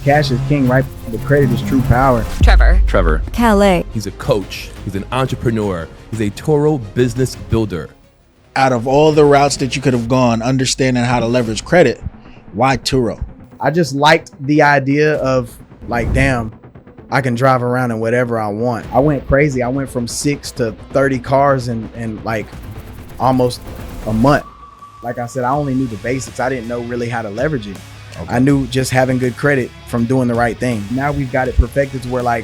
Cash is king, right? But credit is true power. Trevor. Calais. He's a coach. He's an entrepreneur. He's a Turo business builder. Out of all the routes that you could have gone, understanding how to leverage credit, why Turo? I just liked the idea of like, damn, I can drive around in whatever I want. I went crazy. I went from 6 to 30 cars in like almost a month. Like I said, I only knew the basics. I didn't know really how to leverage it. Okay. I knew just having good credit from doing the right thing. Now we've got it perfected to where like,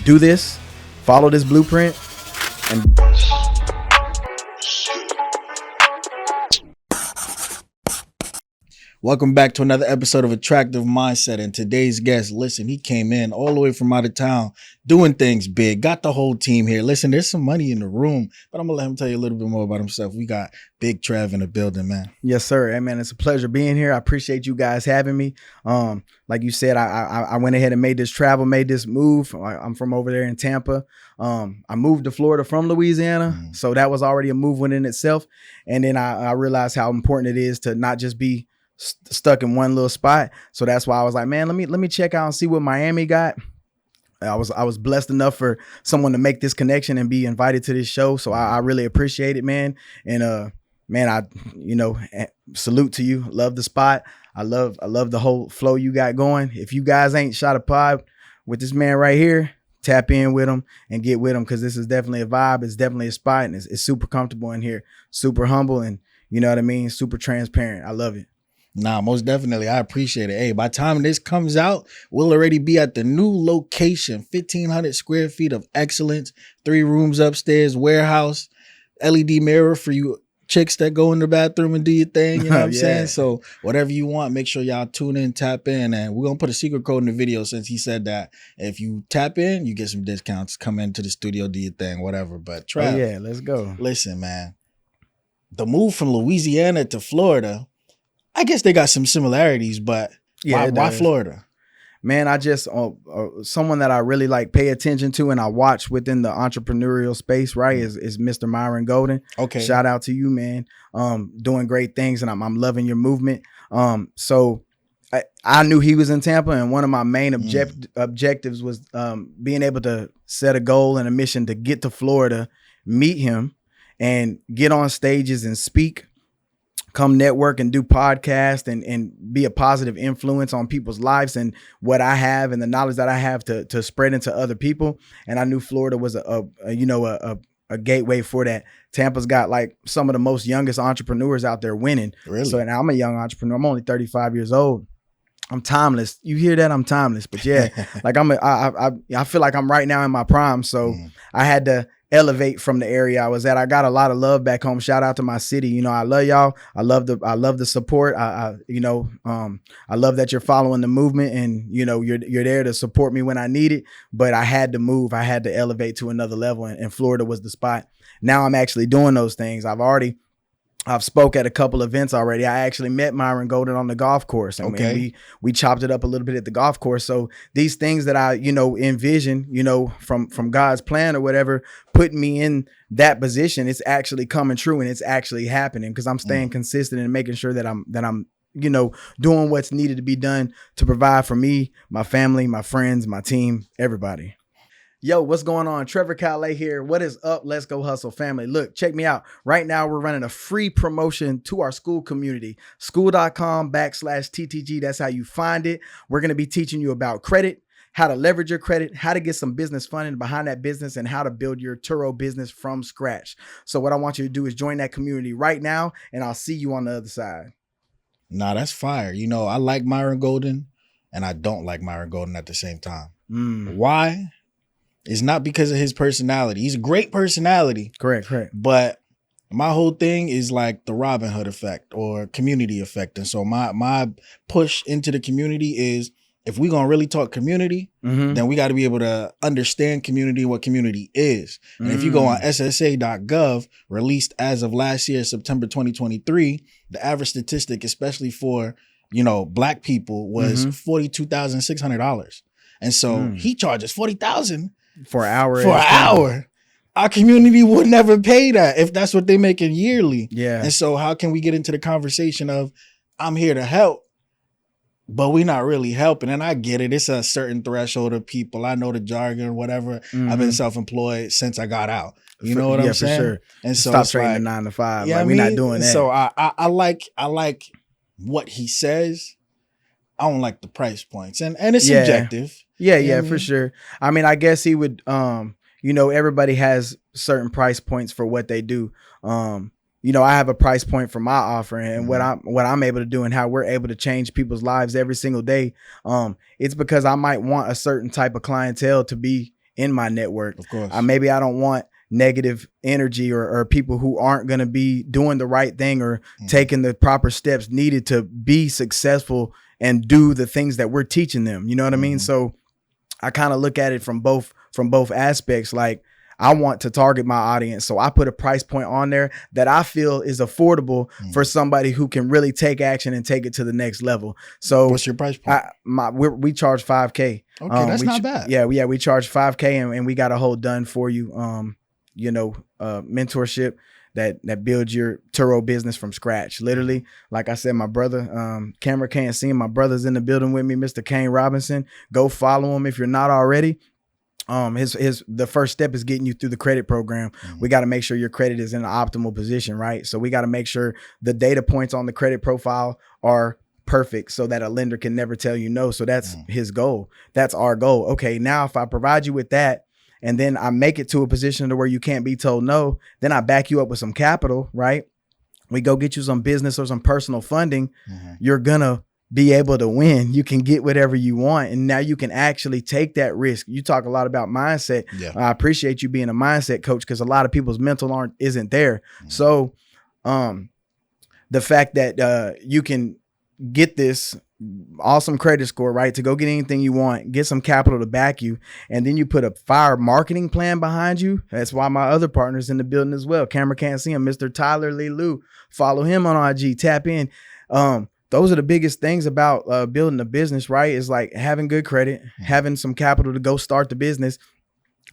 do this, follow this blueprint, and welcome back to another episode of Attractive Mindset. And today's guest, listen, he came in all the way from out of town, doing things big, got the whole team here. Listen, there's some money in the room, but I'm gonna let him tell you a little bit more about himself. We got Big Trev in the building, man. Yes, sir. Hey, man, it's a pleasure being here. I appreciate you guys having me. Like you said, I went ahead and made this travel, made this move. I'm from over there in Tampa. I moved to Florida from Louisiana, so that was already a move within itself. And then I realized how important it is to not just be stuck in one little spot. So that's why I was like, man, let me check out and see what Miami got. I was blessed enough for someone to make this connection and be invited to this show. So I really appreciate it, man. And man, I salute to you. Love the spot. I love the whole flow you got going. If you guys ain't shot a pod with this man right here, tap in with him and get with him, because this is definitely a vibe. It's definitely a spot, and it's super comfortable in here, super humble, and you know what I mean, super transparent. I love it. Nah, most definitely. I appreciate it. Hey, by the time this comes out, we'll already be at the new location, 1,500 square feet of excellence, 3 rooms upstairs, warehouse, LED mirror for you chicks that go in the bathroom and do your thing. You know what I'm saying? So whatever you want, make sure y'all tune in, tap in, and we're going to put a secret code in the video since he said that if you tap in, you get some discounts. Come into the studio, do your thing, whatever. But Trav, yeah, let's go. Listen, man, the move from Louisiana to Florida, I guess they got some similarities, but why Florida? Man, I just someone that I really like pay attention to and I watch within the entrepreneurial space, right, is Mr. Myron Golden. Okay. Shout out to you, man. Doing great things, and I'm loving your movement. So I knew he was in Tampa, and one of my main objectives was being able to set a goal and a mission to get to Florida, meet him, and get on stages and speak. Come network and do podcasts and be a positive influence on people's lives and what I have and the knowledge that I have to spread into other people. And I knew Florida was a gateway for that. Tampa's got like some of the most youngest entrepreneurs out there winning. Really? So now I'm a young entrepreneur. I'm only 35 years old. I'm timeless. You hear that? I'm timeless. But yeah, like I feel like I'm right now in my prime. So I had to elevate from the area I was at. I got a lot of love back home. Shout out to my city. You know, I love y'all. I love the support. I love that you're following the movement, and you know, you're there to support me when I need it. But I had to move. I had to elevate to another level, and Florida was the spot. Now I'm actually doing those things. I've spoke at a couple events already. I actually met Myron Golden on the golf course. And we chopped it up a little bit at the golf course. So these things that I, envision, from God's plan or whatever, putting me in that position, it's actually coming true and it's actually happening because I'm staying consistent and making sure that I'm doing what's needed to be done to provide for me, my family, my friends, my team, everybody. Yo, what's going on? Trevor Calais here. What is up? Let's Go Hustle family. Look, check me out. Right now, we're running a free promotion to our school community. School.com/TTG. That's how you find it. We're going to be teaching you about credit, how to leverage your credit, how to get some business funding behind that business, and how to build your Turo business from scratch. So what I want you to do is join that community right now, and I'll see you on the other side. Nah, that's fire. I like Myron Golden, and I don't like Myron Golden at the same time. Why? It's not because of his personality. He's a great personality. Correct. But my whole thing is like the Robin Hood effect or community effect. And so my push into the community is, if we're going to really talk community, then we got to be able to understand community, what community is. And if you go on SSA.gov, released as of last year, September 2023, the average statistic, especially for, Black people, was $42,600. And so he charges $40,000 for an hour. For an hour. Our community would never pay that if that's what they're making yearly. Yeah. And so how can we get into the conversation of, I'm here to help, but we not really helping. And I get it. It's a certain threshold of people. I know the jargon, whatever. I've been self-employed since I got out. You know what I'm saying? For sure. And so stop trading the 9 to 5. Yeah, like, we're not doing that. So I like what he says. I don't like the price points, and it's subjective. Yeah, for sure. I mean, I guess he would. Everybody has certain price points for what they do. I have a price point for my offering and what I'm able to do and how we're able to change people's lives every single day. It's because I might want a certain type of clientele to be in my network. Of course. Maybe I don't want negative energy or people who aren't going to be doing the right thing or taking the proper steps needed to be successful and do the things that we're teaching them. You know what I mean? So I kind of look at it from both aspects. Like, I want to target my audience. So I put a price point on there that I feel is affordable for somebody who can really take action and take it to the next level. So what's your price point? We charge $5K. Okay, that's not bad. Yeah, we charge $5K and we got a whole done for you. Mentorship that builds your Turo business from scratch. Literally, like I said, my brother, camera can't see him. My brother's in the building with me, Mr. Kane Robinson. Go follow him if you're not already. The first step is getting you through the credit program. We got to make sure your credit is in an optimal position, right? So we got to make sure the data points on the credit profile are perfect so that a lender can never tell you no. So that's his goal. That's our goal. Okay, now if I provide you with that, and then I make it to a position to where you can't be told no, then I back you up with some capital, right? We go get you some business or some personal funding. You're gonna be able to win. You can get whatever you want. And now you can actually take that risk. You talk a lot about mindset. Yeah. I appreciate you being a mindset coach because a lot of people's mental isn't there. So the fact that you can get this awesome credit score, right, to go get anything you want, get some capital to back you, and then you put a fire marketing plan behind you. That's why my other partner's in the building as well. Camera can't see him, Mr. Tyler Lee Lou. Follow him on IG, tap in. Those are the biggest things about building a business, right? Is like having good credit, having some capital to go start the business,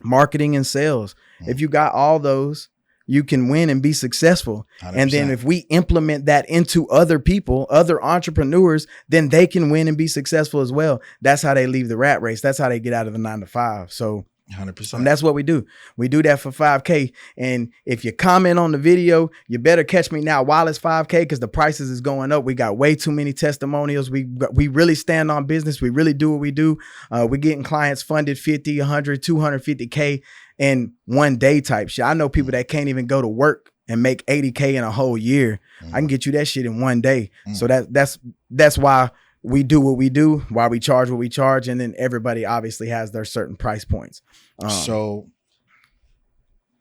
marketing and sales. If you got all those, you can win and be successful. 100%. And then if we implement that into other people, other entrepreneurs, then they can win and be successful as well. That's how they leave the rat race. That's how they get out of the 9 to 5. So 100%. And that's what we do. We do that for $5K. And if you comment on the video, you better catch me now while it's $5K because the prices is going up. We got way too many testimonials. We really stand on business. We really do what we do. We're getting clients funded 50, 100, 250K in one day type shit. I know people that can't even go to work and make 80K in a whole year. I can get you that shit in one day. So that's why we do what we do, why we charge what we charge, and then everybody obviously has their certain price points. So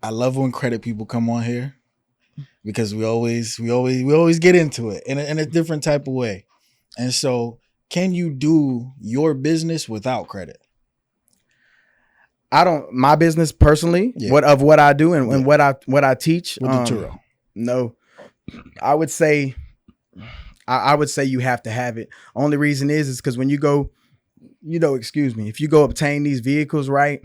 I love when credit people come on here because we always get into it in a different type of way. And so, can you do your business without credit? My business personally, what I do and what I teach. With the Turo. No, I would say you have to have it. Only reason is because when you go, if you go obtain these vehicles, right,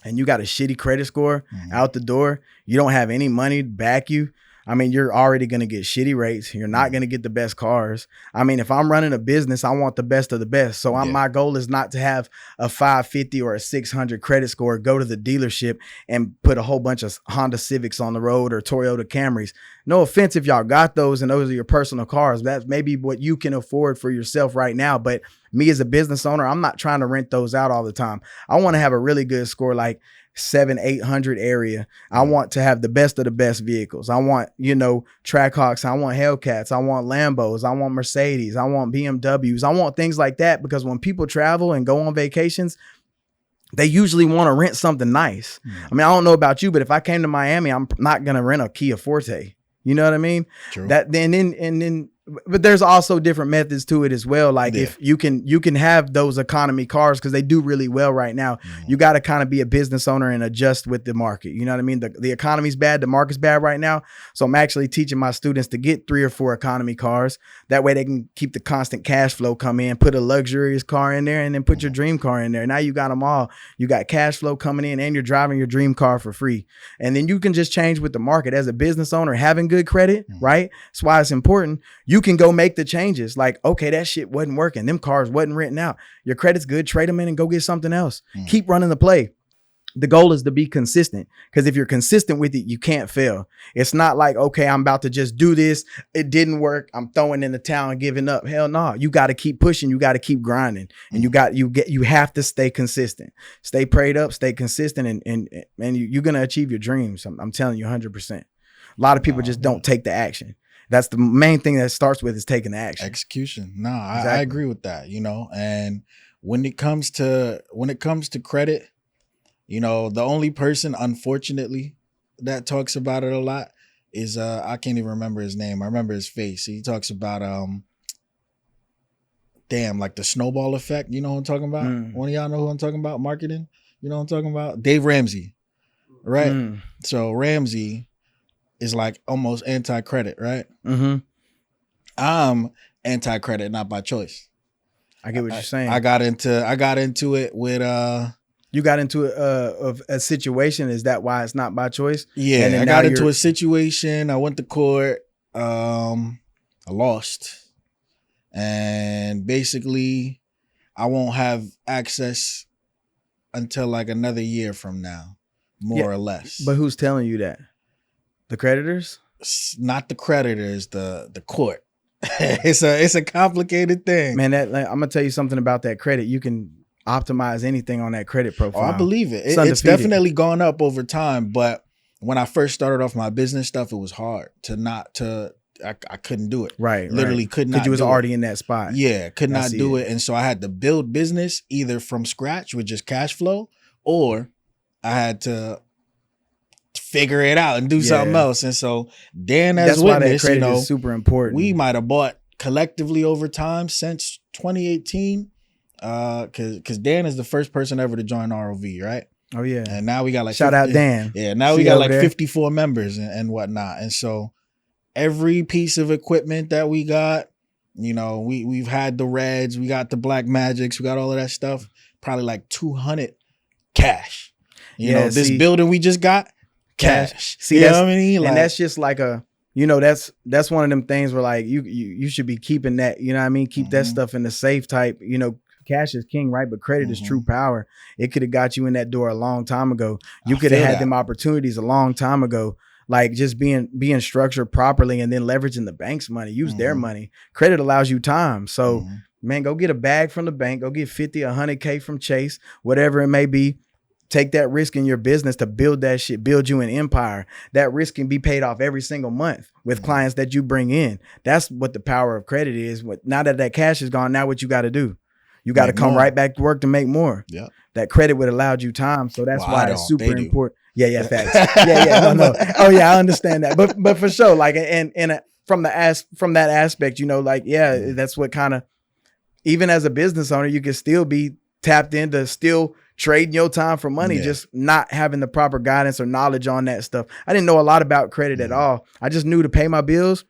and you got a shitty credit score out the door, you don't have any money to back you. I mean, you're already going to get shitty rates. You're not going to get the best cars. I mean, if I'm running a business, I want the best of the best. So my goal is not to have a 550 or a 600 credit score, go to the dealership and put a whole bunch of Honda Civics on the road or Toyota Camrys. No offense if y'all got those and those are your personal cars. That's maybe what you can afford for yourself right now. But me as a business owner, I'm not trying to rent those out all the time. I want to have a really good score like 700-800 area. I want to have the best of the best vehicles. I want, Trackhawks. I want Hellcats. I want Lambos. I want Mercedes. I want BMWs. I want things like that because when people travel and go on vacations, they usually want to rent something nice. I mean, I don't know about you, but if I came to Miami, I'm not going to rent a Kia Forte. You know what I mean? True. But there's also different methods to it as well. Like if you can have those economy cars because they do really well right now. You got to kind of be a business owner and adjust with the market. You know what I mean? The economy's bad. The market's bad right now. So I'm actually teaching my students to get 3 or 4 economy cars. That way they can keep the constant cash flow come in, put a luxurious car in there and then put your dream car in there. Now you got them all. You got cash flow coming in and you're driving your dream car for free. And then you can just change with the market as a business owner, having good credit, right? That's why it's important. You you can go make the changes. Like, okay, that shit wasn't working. Them cars wasn't renting out. Your credit's good. Trade them in and go get something else. Keep running the play. The goal is to be consistent, because if you're consistent with it, you can't fail. It's not like, okay, I'm about to just do this. It didn't work. I'm throwing in the towel and giving up. Hell no. You got to keep pushing. You got to keep grinding, and you have to stay consistent. Stay prayed up, stay consistent, and you're going to achieve your dreams. I'm telling you 100%. A lot of people just don't take the action. That's the main thing that starts with, is taking the action. Execution. No, exactly. I agree with that, and when it comes to credit, the only person, unfortunately, that talks about it a lot is I can't even remember his name. I remember his face. He talks about like the snowball effect. You know what I'm talking about? One of y'all know who I'm talking about? Marketing. You know what I'm talking about? Dave Ramsey, right? So Ramsey is like almost anti-credit, right? I'm anti-credit, not by choice. I get what you're saying. I got into it with You got into a situation. Is that why it's not by choice? Yeah, I got into a situation. I went to court. I lost. And basically, I won't have access until like another year from now, more or less. But who's telling you that? The creditors? Not the creditors, the court. It's a complicated thing. Man, I'm going to tell you something about that credit. You can optimize anything on that credit profile. Oh, I believe it. It's definitely gone up over time. But when I first started off my business stuff, it was hard I couldn't do it. Right. Literally could not. Because you was already in that spot. Yeah, could not do it. And so I had to build business either from scratch with just cash flow, or I had to figure it out and do something else. And so Dan, as witness, that credit is super important. We might have bought collectively over time since 2018. Cause Dan is the first person ever to join ROV, right? Oh yeah. And now we got like shout out Dan. Yeah, now we got like 54 members and whatnot. And so every piece of equipment that we got, we've had the Reds, we got the Black Magics, we got all of that stuff, probably like 200 cash. This building we just got, cash. See, you know what I mean? Like, and that's just like that's one of them things where like you should be keeping that, you know what I mean? Keep that stuff in the safe type, cash is king, right? But credit is true power. It could have got you in that door a long time ago. You could have had them opportunities a long time ago. Like just being structured properly and then leveraging the bank's money, use their money. Credit allows you time. So man, go get a bag from the bank, go get 50, 100K from Chase, whatever it may be. Take that risk in your business to build that shit, build you an empire. That risk can be paid off every single month with clients that you bring in. That's what the power of credit is. Now that cash is gone, now what you got to do? You got to come right back to work to make more. Yeah. That credit would allowed you time. So that's why it's super important. Yeah, facts. No. Oh yeah, I understand that. But for sure, like, and from that aspect, that's what kind of, even as a business owner, you can still be tapped into still trading your time for money, just not having the proper guidance or knowledge on that stuff. I didn't know a lot about credit at all. I just knew to pay my bills.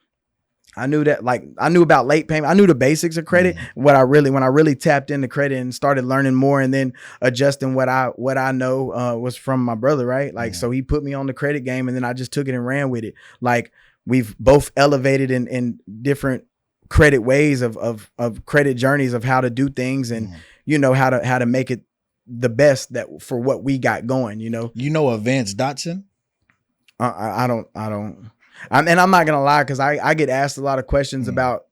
I knew that, I knew about late payment. I knew the basics of credit. When I really tapped into credit and started learning more, and then adjusting what I know was from my brother, right? So he put me on the credit game, and then I just took it and ran with it. Like, we've both elevated in different credit ways of credit journeys of how to do things, and how to make it the best that for what we got going. Advanced Dotson. I don't. And I'm not gonna lie, because I get asked a lot of questions about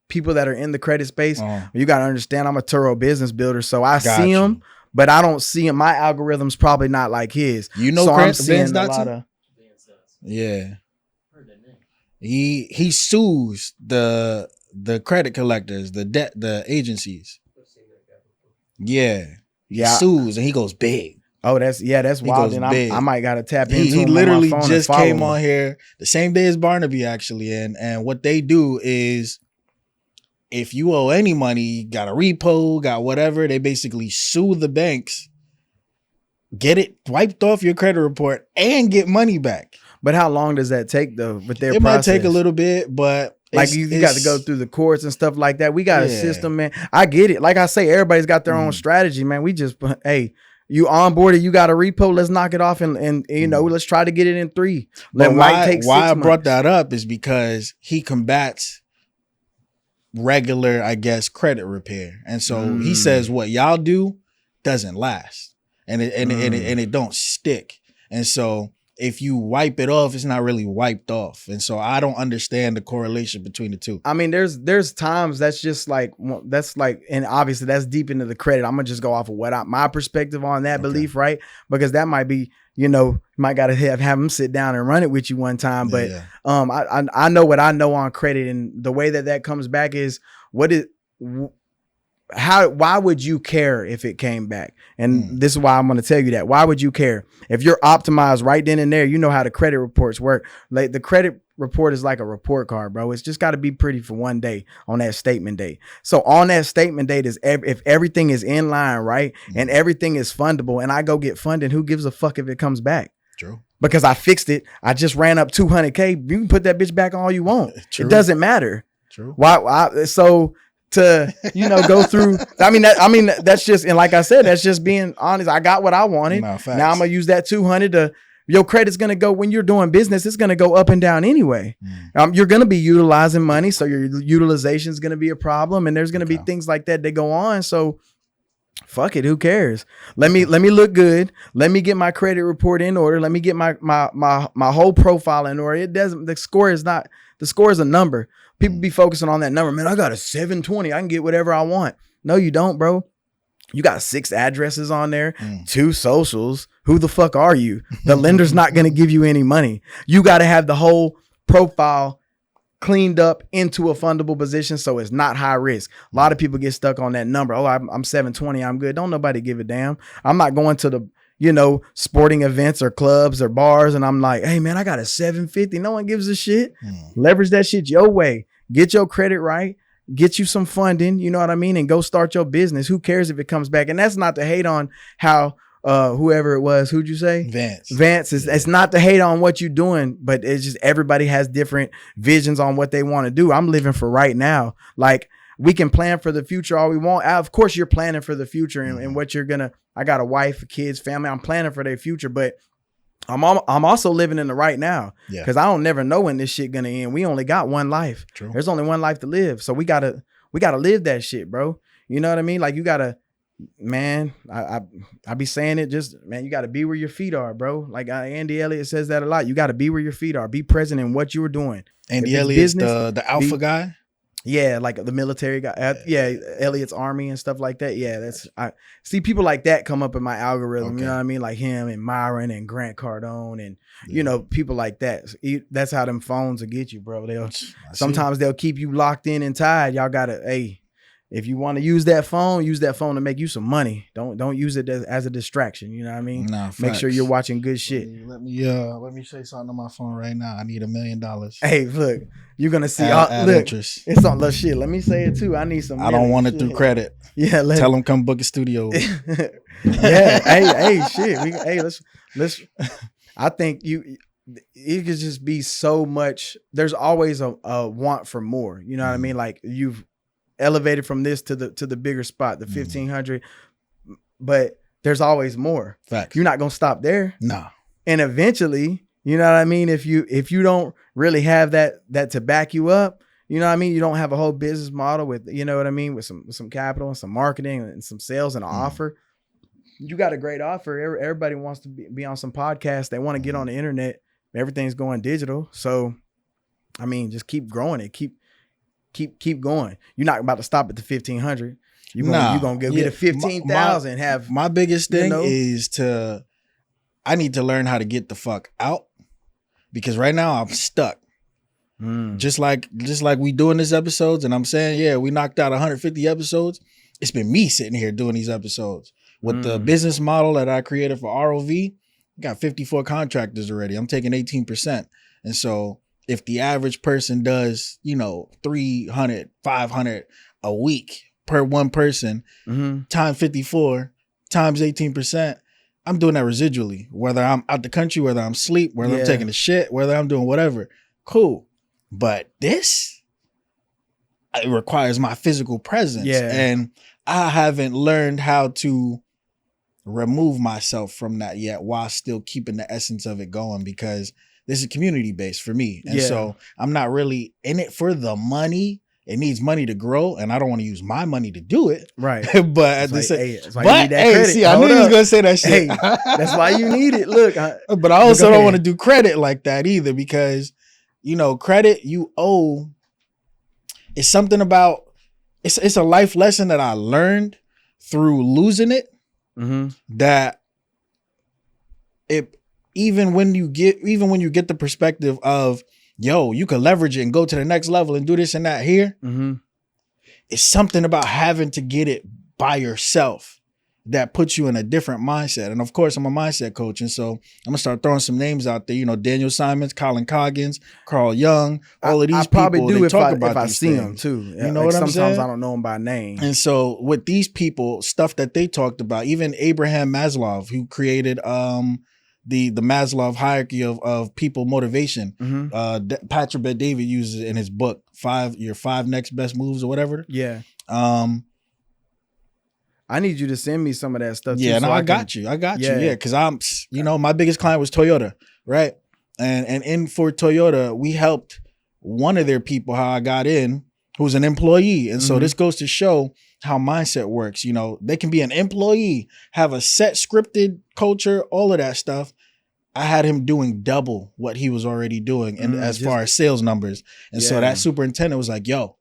people that are in the credit space. You got to understand, I'm a thorough business builder, so I see them, but I don't see him. My algorithm's probably not like his. So I'm seeing a lot of. Yeah. He sues the credit collectors, the agencies. Yeah. He sues and he goes big. Oh, that's wild. And I might gotta tap into. He literally just came on here the same day as Barnaby, actually, and what they do is, if you owe any money, got a repo, got whatever, they basically sue the banks, get it wiped off your credit report, and get money back. But how long does that take though? With their process? Might take a little bit, but you got to go through the courts and stuff like that. We got a system, man. I get it. Like I say, everybody's got their own strategy, man. We just you onboarded, you got a repo, let's knock it off and let's try to get it in 3. But why I brought that up is because he combats regular, I guess, credit repair. And so he says what y'all do doesn't last, and it don't stick. And so if you wipe it off, it's not really wiped off. And so I don't understand the correlation between the two. I mean, there's times that's just like, and obviously that's deep into the credit. I'm gonna just go off of my perspective on that belief, right? Because that might be, might gotta have them sit down and run it with you one time. But I know what I know on credit, and the way that comes back is why would you care if it came back? And this is why I'm going to tell you that. Why would you care? If you're optimized right then and there, you know how the credit reports work. Like the credit report is like a report card, bro. It's just got to be pretty for one day on that statement day. So on that statement date is if everything is in line, right? And everything is fundable and I go get funding, who gives a fuck if it comes back? True. Because I fixed it. I just ran up $200K. You can put that bitch back all you want. True. It doesn't matter. True. Why? So to go through, that's just, and like I said, that's just being honest. I got what I wanted. Now I'm gonna use that 200 to, your credit's gonna go, when you're doing business, it's gonna go up and down anyway. You're gonna be utilizing money, so your utilization is gonna be a problem, and there's gonna be things like that go on. So fuck it, who cares? Let me look good. Let me get my credit report in order. Let me get my whole profile in order. The score is a number. People be focusing on that number. Man, I got a 720. I can get whatever I want. No, you don't, bro. You got 6 addresses on there, 2 socials. Who the fuck are you? The lender's not going to give you any money. You got to have the whole profile cleaned up into a fundable position so it's not high risk. A lot of people get stuck on that number. Oh, I'm 720. I'm good. Don't nobody give a damn. I'm not going to the sporting events or clubs or bars, and I'm like, hey man, I got a 750. No one gives a shit. Leverage that shit your way. Get your credit right. Get you some funding. You know what I mean? And go start your business. Who cares if it comes back? And that's not to hate on how whoever it was, who'd you say? Vance is, it's not to hate on what you're doing, but it's just everybody has different visions on what they want to do. I'm living for right now. Like, we can plan for the future all we want. Of course, you're planning for the future and what you're gonna. I got a wife, kids, family. I'm planning for their future, but I'm also living in the right now because I don't never know when this shit gonna end. We only got one life. True. There's only one life to live, so we gotta live that shit, bro. You know what I mean? Like, you gotta, man. I be saying it. Just, man, you gotta be where your feet are, bro. Like Andy Elliott says that a lot. You gotta be where your feet are. Be present in what you're doing. Andy Elliott's the alpha guy. Yeah, like the military guy. Elliott's Army and stuff like that. Yeah, I see people like that come up in my algorithm. Okay. You know what I mean? Like him and Myron and Grant Cardone and people like that. That's how them phones will get you, bro. Sometimes they'll keep you locked in and tied. Y'all gotta, if you want to use that phone to make you some money. Don't use it as a distraction. You know what I mean? Nah, make sure you're watching good shit. Let me say something on my phone right now. I need $1 million. Hey, look, you're gonna see. Look, interest. It's on the shit. Let me say it too. I need some. I don't want it through credit. Yeah, tell them come book a studio. Yeah. Hey, shit. Let's. I think it could just be so much. There's always a want for more. You know what I mean? Like, you've elevated from this to the bigger spot, the 1500, but there's always more. Facts. You're not gonna stop there. No. And eventually, you know what I mean, if you don't really have that to back you up, you know what I mean, you don't have a whole business model with, you know what I mean, with some capital and some marketing and some sales and an offer. You got a great offer. Everybody wants to be on some podcast. They want to get on the internet. Everything's going digital. So I mean, just keep growing it. Keep going. You're not about to stop at the 1500. You're gonna go get a 15,000. Have my biggest thing is I need to learn how to get the fuck out, because right now I'm stuck. Just like we doing these episodes, and I'm saying, we knocked out 150 episodes. It's been me sitting here doing these episodes with the business model that I created for ROV. I got 54 contractors already. I'm taking 18%, and so if the average person does, 300, 500 a week per one person, times 54, times 18%, I'm doing that residually. Whether I'm out the country, whether I'm asleep, whether I'm taking a shit, whether I'm doing whatever. Cool. But this, it requires my physical presence. Yeah. And I haven't learned how to remove myself from that yet while still keeping the essence of it going, because this is community based for me. And so I'm not really in it for the money. it needs money to grow, and I don't want to use my money to do it. Right. But at the same, see, I knew he was gonna say that shit. Hey, that's why you need it. Look, but I also don't want to do credit like that either, because credit you owe. It's something about it's a life lesson that I learned through losing it. That even when you get the perspective of, yo, you can leverage it and go to the next level and do this and that here. It's something about having to get it by yourself that puts you in a different mindset. And of course, I'm a mindset coach. And so I'm gonna start throwing some names out there. Daniel Simons, Colin Coggins, Carl Young, all of these people. I probably do if I see them too. You know what I'm saying? Sometimes I don't know them by name. And so with these people, stuff that they talked about, even Abraham Maslow, who created the Maslow hierarchy of people motivation. Patrick Bet-David uses it in his book, your 5 next best moves or whatever. Yeah. I need you to send me some of that stuff. Yeah, I got you. Yeah, because I'm, my biggest client was Toyota, right? And for Toyota, we helped one of their people, how I got in, who's an employee. And so this goes to show how mindset works. They can be an employee, have a set scripted culture, all of that stuff. I had him doing double what he was already doing, and as far as sales numbers. And so that superintendent was like, yo,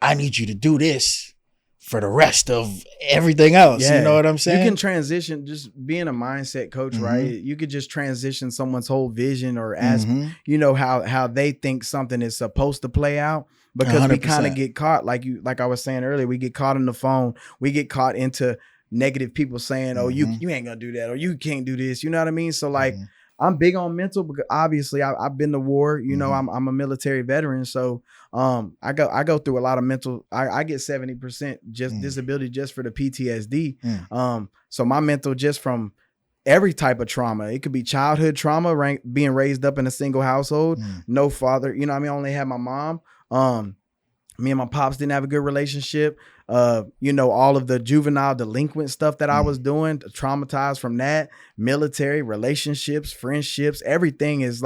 I need you to do this for the rest of everything else. Yeah. You know what I'm saying? You can transition, just being a mindset coach, right? You could just transition someone's whole vision or ask, how they think something is supposed to play out. Because 100%. We kind of get caught, like I was saying earlier, we get caught in the phone. We get caught into negative people saying, oh, you ain't gonna do that, or you can't do this. You know what I mean? So like, I'm big on mental because obviously I've been to war. I'm a military veteran, so I go through a lot of mental. I get 70% just disability just for the PTSD. So my mental just from every type of trauma. It could be childhood trauma, being raised up in a single household, no father. Only had my mom. Me and my pops didn't have a good relationship. All of the juvenile delinquent stuff that I was doing, traumatized from that, military, relationships, friendships, everything is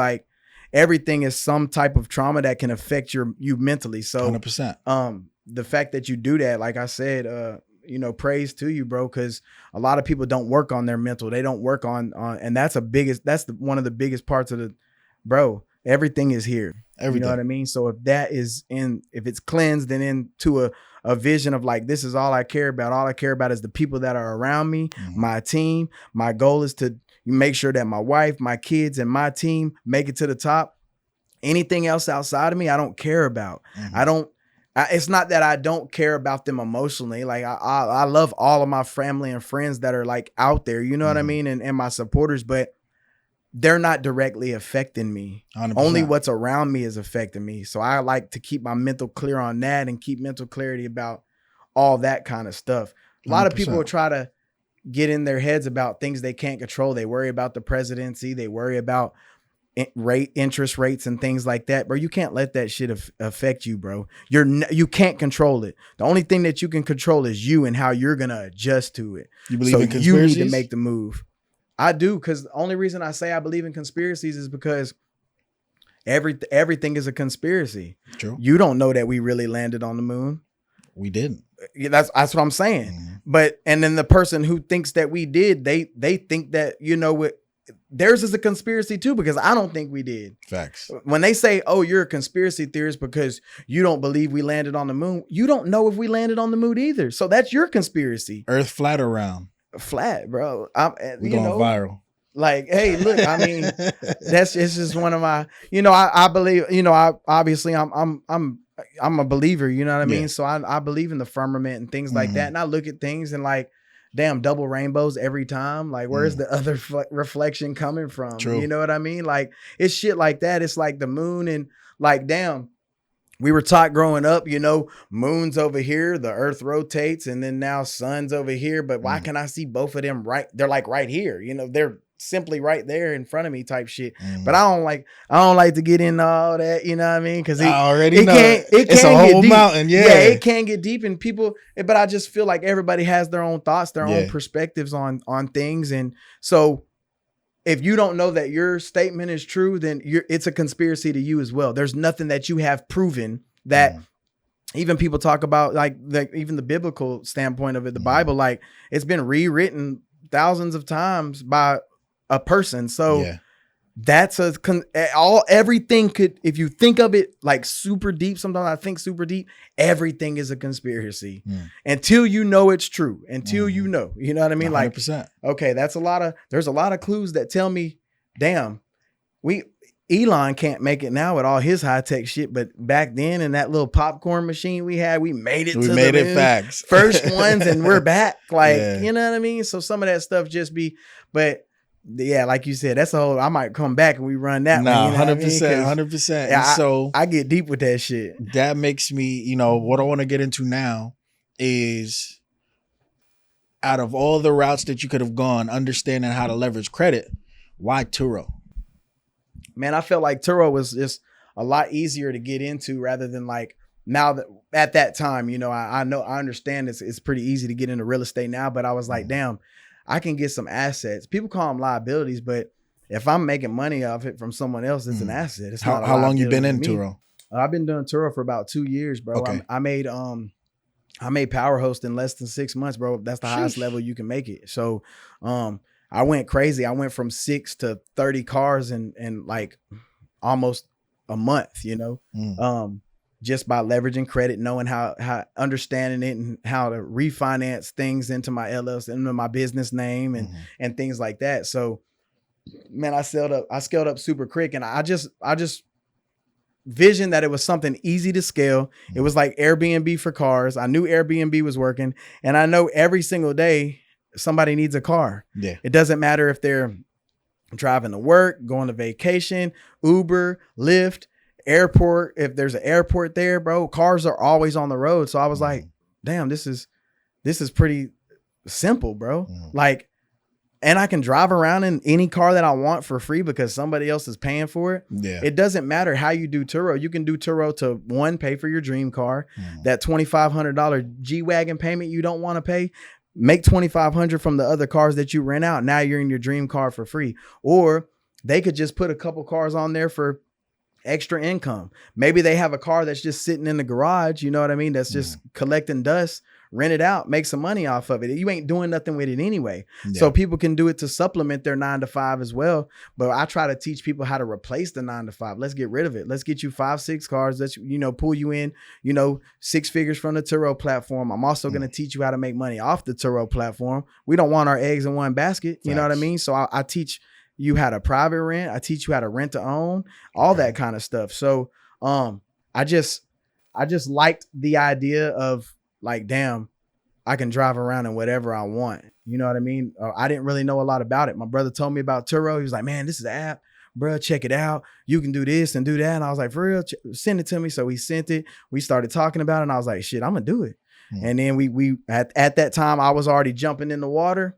some type of trauma that can affect you mentally. So 100%. The fact that you do that, like I said, praise to you, bro, because a lot of people don't work on their mental. They don't work on and that's one of the biggest parts of bro, everything is here. Everything. You know what I mean? So if it's cleansed and into a vision of like, this is all I care about. All I care about is the people that are around me, my team. My goal is to make sure that my wife, my kids, and my team make it to the top. Anything else outside of me, I don't care about. It's not that I don't care about them emotionally. Like I love all of my family and friends that are like out there, you know what I mean? And my supporters, but they're not directly affecting me. 100%. Only what's around me is affecting me. So I like to keep my mental clear on that and keep mental clarity about all that kind of stuff. A lot 100%. Of people will try to get in their heads about things they can't control. They worry about the presidency. They worry about interest rates and things like that. Bro, you can't let that shit affect you, bro. You can't control it. The only thing that you can control is you and how you're going to adjust to it. You believe in conspiracies? You need to make the move. I do, because the only reason I say I believe in conspiracies is because everything is a conspiracy. True. You don't know that we really landed on the moon. We didn't. Yeah, that's what I'm saying. But and then the person who thinks that we did, they think that theirs is a conspiracy too, because I don't think we did. Facts. When they say, "Oh, you're a conspiracy theorist because you don't believe we landed on the moon," you don't know if we landed on the moon either. So that's your conspiracy. Earth flat or round? Flat, bro. We're going viral. Like, hey, look, I mean, it's just one of my, I believe, obviously I'm a believer, you know what I mean? So I believe in the firmament and things like that. And I look at things and like, damn, double rainbows every time. Like, where's the other reflection coming from? True. You know what I mean? Like, it's shit like that. It's like the moon and like, damn, we were taught growing up, moon's over here, the earth rotates, and then now sun's over here. But why can I see both of them right? They're like right here, they're simply right there in front of me type shit. But I don't like to get into all that, you know what I mean? Because I already know it's a whole mountain. Yeah, it can get deep in people. But I just feel like everybody has their own thoughts, their own perspectives on things. And so if you don't know that your statement is true, then it's a conspiracy to you as well. There's nothing that you have proven that even people talk about like even the biblical standpoint of it, the Bible, like it's been rewritten thousands of times by a person. So that's everything could, if you think of it like super deep, sometimes I think super deep, everything is a conspiracy until you know it's true, until you know what I mean? 100%. Like, okay, there's a lot of clues that tell me, damn, Elon can't make it now with all his high tech shit, but back then in that little popcorn machine we had, we made it facts. First ones, and we're back. Like, you know what I mean? So some of that stuff just be, but yeah, like you said, that's a whole, I might come back and we run that. Nah, 100%, 100%. Yeah, so I get deep with that shit. That makes me, what I want to get into now is, out of all the routes that you could have gone, understanding how to leverage credit, why Turo? Man, I felt like Turo was just a lot easier to get into rather than like now that at that time, I understand it's pretty easy to get into real estate now, but I was like, damn, I can get some assets. People call them liabilities, but if I'm making money off it from someone else, it's an asset. It's not. How long you been in Turo? I've been doing Turo for about 2 years, bro. Okay. I made Power Host in less than 6 months, bro. That's the highest level you can make it. So, I went crazy. I went from 6 to 30 cars in like almost a month, just by leveraging credit, knowing how understanding it and how to refinance things into my LLC, into my business name and things like that. So, man, I scaled up super quick, and I just visioned that it was something easy to scale. It was like Airbnb for cars. I knew Airbnb was working, and I know every single day somebody needs a car. Yeah. It doesn't matter if they're driving to work, going to vacation, Uber, Lyft, airport. If there's an airport there, bro, cars are always on the road. So I was like, damn, this is pretty simple, bro. Like, and I can drive around in any car that I want for free because somebody else is paying for it. Yeah. It doesn't matter how you do Turo. You can do Turo to pay for your dream car, that $2,500 G-Wagon payment you don't want to pay. Make $2,500 from the other cars that you rent out. Now you're in your dream car for free. Or they could just put a couple cars on there for extra income. Maybe they have a car that's just sitting in the garage, you know what I mean? That's just collecting dust, rent it out, make some money off of it. You ain't doing nothing with it anyway. Yeah. So people can do it to supplement their 9-to-5 as well. But I try to teach people how to replace the 9-to-5. Let's get rid of it. Let's get you 5-6 cars. Let's, pull you in, 6 figures from the Turo platform. I'm also going to teach you how to make money off the Turo platform. We don't want our eggs in one basket. You know what I mean? So I teach you how to private rent. I teach you how to rent to own, all that kind of stuff. So I just liked the idea of like, damn, I can drive around in whatever I want. You know what I mean? I didn't really know a lot about it. My brother told me about Turo. He was like, man, this is an app, bro. Check it out. You can do this and do that. And I was like, for real, send it to me. So he sent it. We started talking about it. And I was like, shit, I'm going to do it. And then we at that time, I was already jumping in the water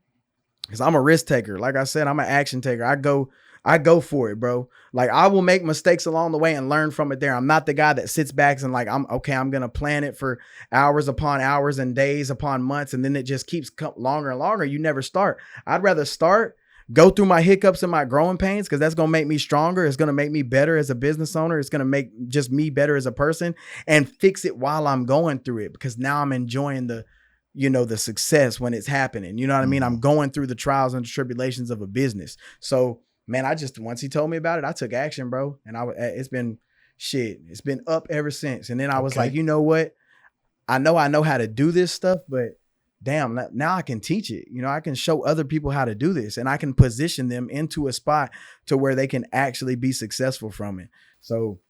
because I'm a risk taker. Like I said, I'm an action taker. I go for it, bro. Like I will make mistakes along the way and learn from it there. I'm not the guy that sits back and like, I'm going to plan it for hours upon hours and days upon months. And then it just keeps longer and longer. You never start. I'd rather start, go through my hiccups and my growing pains, because that's going to make me stronger. It's going to make me better as a business owner. It's going to make just me better as a person, and fix it while I'm going through it, because now I'm enjoying the success when it's happening. You know what I mean? I'm going through the trials and tribulations of a business. So, man, once he told me about it, I took action, bro. And it's been up ever since. And then I was like, you know what? I know how to do this stuff, but damn, now I can teach it. I can show other people how to do this, and I can position them into a spot to where they can actually be successful from it. So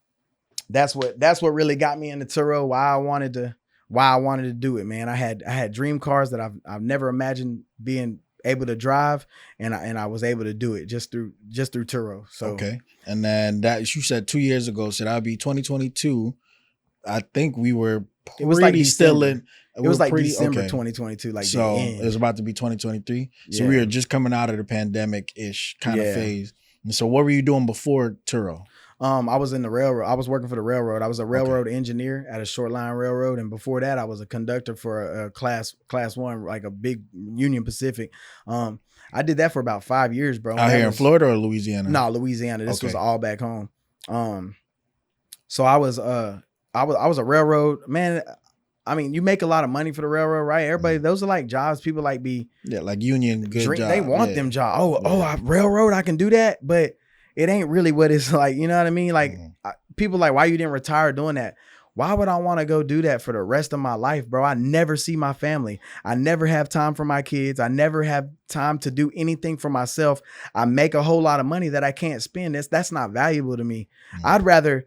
that's what really got me into Turo, why I wanted to do it, man. I had dream cars that I've never imagined being able to drive, and I was able to do it just through Turo. So okay. And then that you said 2 years ago, so that'd be 2022. I think we were pretty, it was like still in. It was like December 2022. Like, so it was about to be 2023. So we were just coming out of the pandemic-ish kind of phase. And so what were you doing before Turo? I was in the railroad. I was working for the railroad. I was a railroad engineer at a short line railroad. And before that, I was a conductor for a class 1, like a big Union Pacific. I did that for about 5 years, bro. Out here in Florida or Louisiana? No, Louisiana. This was all back home. So I was I was a railroad man. I mean, you make a lot of money for the railroad, right? Everybody, those are like jobs people like like union good job. They want them jobs. Railroad, I can do that, but it ain't really what it's like. You know what I mean? Like people like, why you didn't retire doing that? Why would I want to go do that for the rest of my life, bro? I never see my family. I never have time for my kids. I never have time to do anything for myself. I make a whole lot of money that I can't spend. That's not valuable to me. I'd rather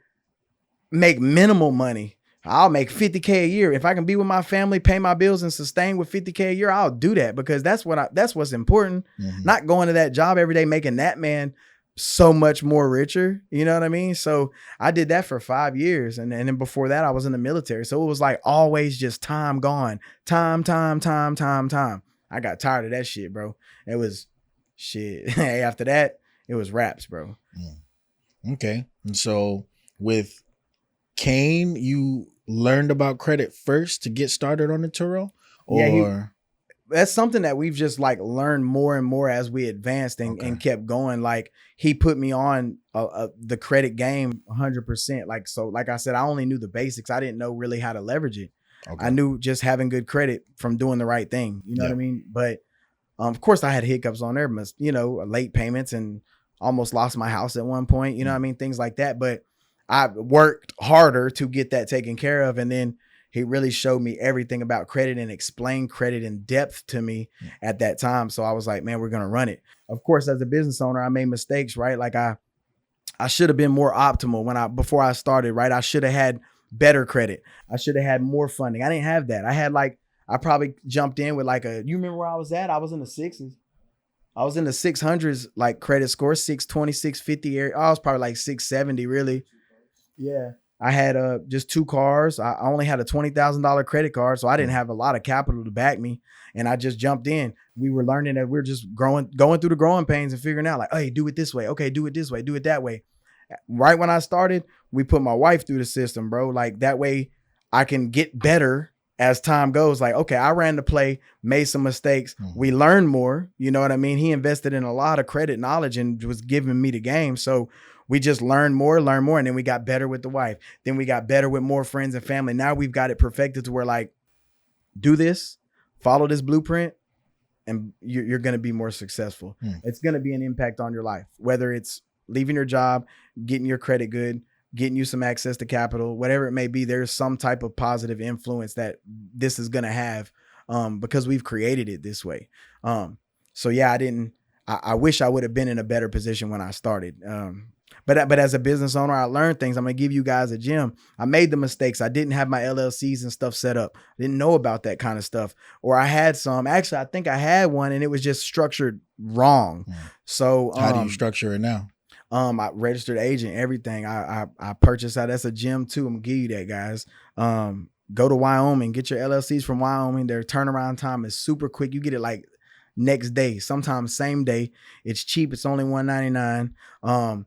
make minimal money. I'll make $50K a year. If I can be with my family, pay my bills, and sustain with $50K a year, I'll do that because that's what's important. Not going to that job every day, making that man so much more richer. You know what I mean? So I did that for 5 years. And then before that, I was in the military. So it was like always just time gone. Time. I got tired of that shit, bro. It was shit. After that, it was raps, bro. Okay. And so with Kane, you learned about credit first to get started on the Turo? Or that's something that we've just like learned more and more as we advanced and kept going. Like he put me on the credit game 100%. Like, so like I said, I only knew the basics. I didn't know really how to leverage it. I knew just having good credit from doing the right thing. You know what I mean? But of course I had hiccups on there, you know, late payments and almost lost my house at one point, you know what I mean? Things like that. But I worked harder to get that taken care of. And then he really showed me everything about credit and explained credit in depth to me at that time. So I was like, man, we're going to run it. Of course, as a business owner, I made mistakes, right? Like I should have been more optimal before I started, right? I should have had better credit. I should have had more funding. I didn't have that. I probably jumped in with you remember where I was at? I was in the 6s. I was in the 600s, like credit score, 620, 650 area. I was probably like 670 really. Yeah. I had just 2 cars. I only had a $20,000 credit card, so I didn't have a lot of capital to back me. And I just jumped in. We were learning that we're just going through the growing pains and figuring out like, hey, do it this way. Okay, do it this way. Do it that way. Right when I started, we put my wife through the system, bro. Like that way I can get better as time goes. Like, okay, I ran the play, made some mistakes. We learned more. You know what I mean? He invested in a lot of credit knowledge and was giving me the game. So we just learned more. And then we got better with the wife. Then we got better with more friends and family. Now we've got it perfected to where like, do this, follow this blueprint, and you're going to be more successful. It's going to be an impact on your life, whether it's leaving your job, getting your credit good, getting you some access to capital, whatever it may be. There's some type of positive influence that this is going to have because we've created it this way. So yeah, I wish I would have been in a better position when I started. But as a business owner, I learned things. I'm going to give you guys a gem. I made the mistakes. I didn't have my LLCs and stuff set up. I didn't know about that kind of stuff. Or I had some. Actually, I think I had one and it was just structured wrong. So how do you structure it now? I registered agent, everything. I purchased that. That's a gem too. I'm going to give you that, guys. Go to Wyoming, get your LLCs from Wyoming. Their turnaround time is super quick. You get it like next day, sometimes same day. It's cheap. It's only $199.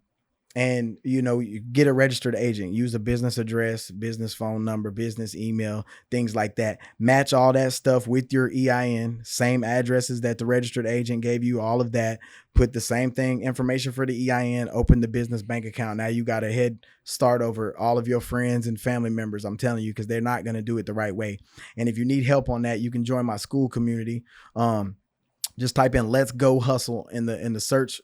And, you know, you get a registered agent, use a business address, business phone number, business email, things like that. Match all that stuff with your EIN, same addresses that the registered agent gave you, all of that. Put the same thing, information for the EIN, open the business bank account. Now you got a head start over all of your friends and family members, I'm telling you, because they're not going to do it the right way. And if you need help on that, you can join my school community. Just type in Let's Go Hustle in the search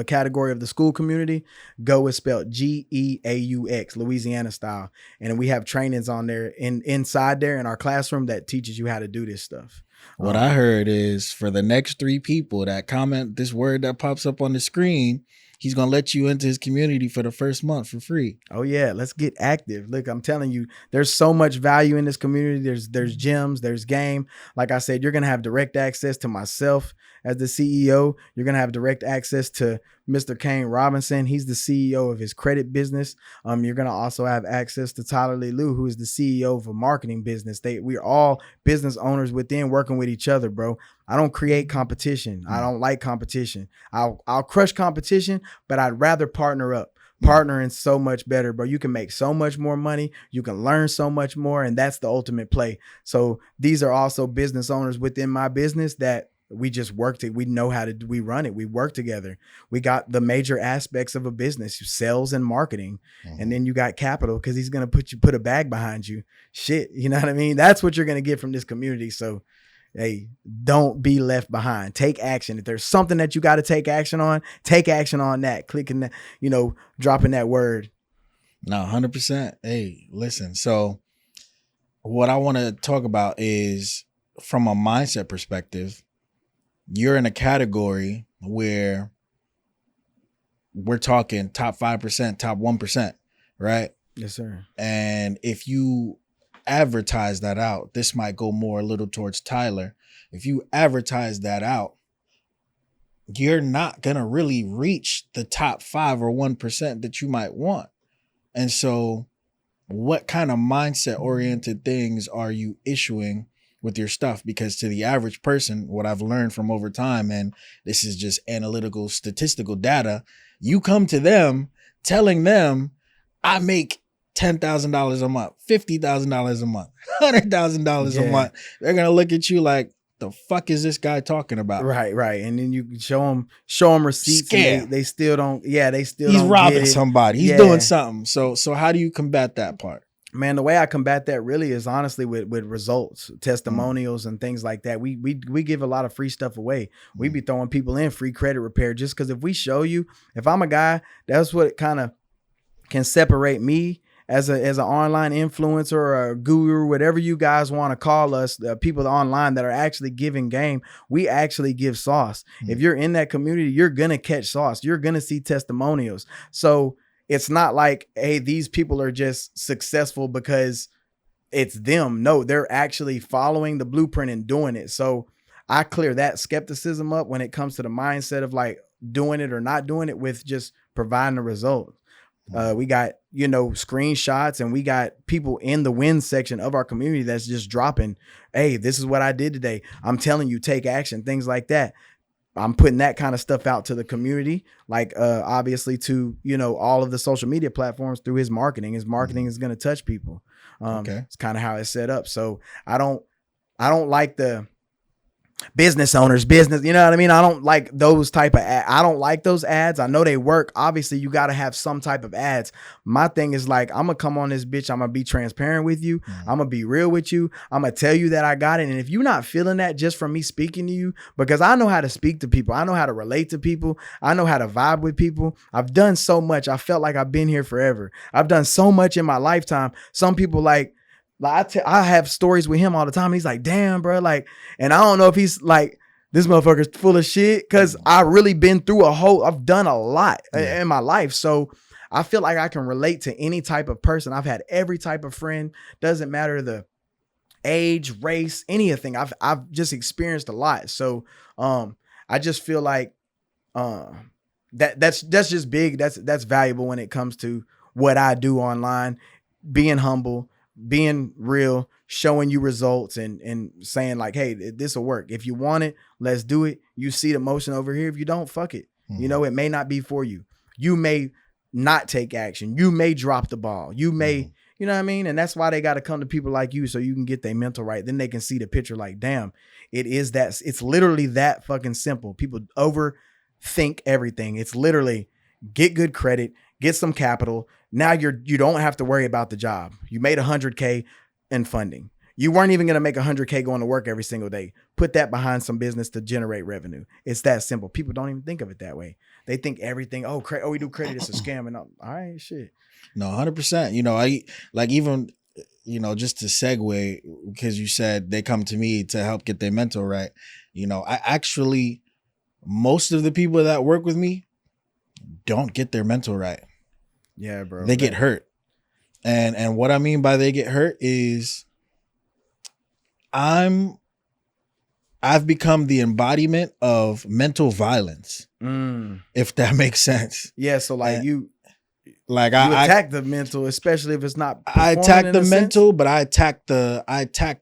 category of the school community. Go is spelled GEAUX, Louisiana style. And we have trainings on there inside there in our classroom that teaches you how to do this stuff. What I heard is for the next 3 people that comment this word that pops up on the screen, he's going to let you into his community for the first month for free. Oh yeah. Let's get active. Look, I'm telling you, there's so much value in this community. There's gems, there's game. Like I said, you're going to have direct access to myself as the CEO. You're going to have direct access to Mr. Kane Robinson. He's the CEO of his credit business. You're going to also have access to Tyler Lee Lou, who is the CEO of a marketing business. We're all business owners within working with each other, bro. I don't create competition. I don't like competition. I'll crush competition, but I'd rather partner up. Partnering so much better, bro. You can make so much more money. You can learn so much more. And that's the ultimate play. So these are also business owners within my business that We just work we know how to we run it. We work together. We got the major aspects of a business, sales and marketing. And then you got capital because he's going to put a bag behind you. Shit. You know what I mean? That's what you're going to get from this community. So, hey, don't be left behind. Take action. If there's something that you got to take action on that. Clicking that, dropping that word. No, 100%. Hey, listen. So what I want to talk about is from a mindset perspective, you're in a category where we're talking top 5%, top 1%, right? Yes, sir. And if you advertise that out, this might go more a little towards Tyler. If you advertise that out, you're not going to really reach the top 5 or 1% that you might want. And so what kind of mindset oriented things are you issuing with your stuff? Because to the average person, what I've learned from over time, and this is just analytical, statistical data, you come to them telling them, I make $10,000 a month, $50,000 a month, $100,000 a month. They're going to look at you like, the fuck is this guy talking about? Right. And then you show them receipts. And they still don't. Yeah, they still. He's don't robbing get it. somebody. He's doing something. So how do you combat that part? Man, the way I combat that really is honestly with results, testimonials, and things like that. We give a lot of free stuff away. We be throwing people in free credit repair just because if we show you, if I'm a guy, that's what kind of can separate me as an online influencer or a guru, whatever you guys want to call us, the people online that are actually giving game. We actually give sauce. If you're in that community, you're gonna catch sauce. You're gonna see testimonials. So it's not like, hey, these people are just successful because it's them. No, they're actually following the blueprint and doing it. So I clear that skepticism up when it comes to the mindset of like doing it or not doing it with just providing a result. We got, screenshots, and we got people in the win section of our community that's just dropping, hey, this is what I did today. I'm telling you, take action, things like that. I'm putting that kind of stuff out to the community, like obviously to, all of the social media platforms through his marketing. His marketing is going to touch people. It's kind of how it's set up. So I don't like the business owners, you know what I mean? I don't like those type of I don't like those ads. I know they work. Obviously, you got to have some type of ads. My thing is like, I'm going to come on this bitch. I'm going to be transparent with you. I'm going to be real with you. I'm going to tell you that I got it. And if you're not feeling that just from me speaking to you, because I know how to speak to people. I know how to relate to people. I know how to vibe with people. I've done so much. I felt like I've been here forever. I've done so much in my lifetime. Some people like I have stories with him all the time. He's like, damn, bro. Like, and I don't know if he's like, this motherfucker's full of shit. Cause I really been through I've done a lot in my life. So I feel like I can relate to any type of person. I've had every type of friend. Doesn't matter the age, race, anything. I've just experienced a lot. So, I just feel like, that's just big. That's valuable when it comes to what I do online, being humble, being real, showing you results and saying like, hey, this will work. If you want it, let's do it. You see the motion over here. If you don't, fuck it. It may not be for you. You may not take action. You may drop the ball. You may, you know what I mean? And that's why they got to come to people like you so you can get their mental right. Then they can see the picture like, damn, it's literally that fucking simple. People overthink everything. It's literally get good credit, get some capital. Now you don't have to worry about the job. You made $100K in funding. You weren't even going to make $100K going to work every single day. Put that behind some business to generate revenue. It's that simple. People don't even think of it that way. They think everything, we do credit, it's a scam. And all right, shit. No, 100%. I like even, just to segue, because you said they come to me to help get their mental right. I actually, most of the people that work with me don't get their mental right. Yeah, bro. They get hurt. And what I mean by they get hurt is I've become the embodiment of mental violence. If that makes sense. Yeah, so like you I attack the mental, especially if it's not. I attack the mental, but I attack the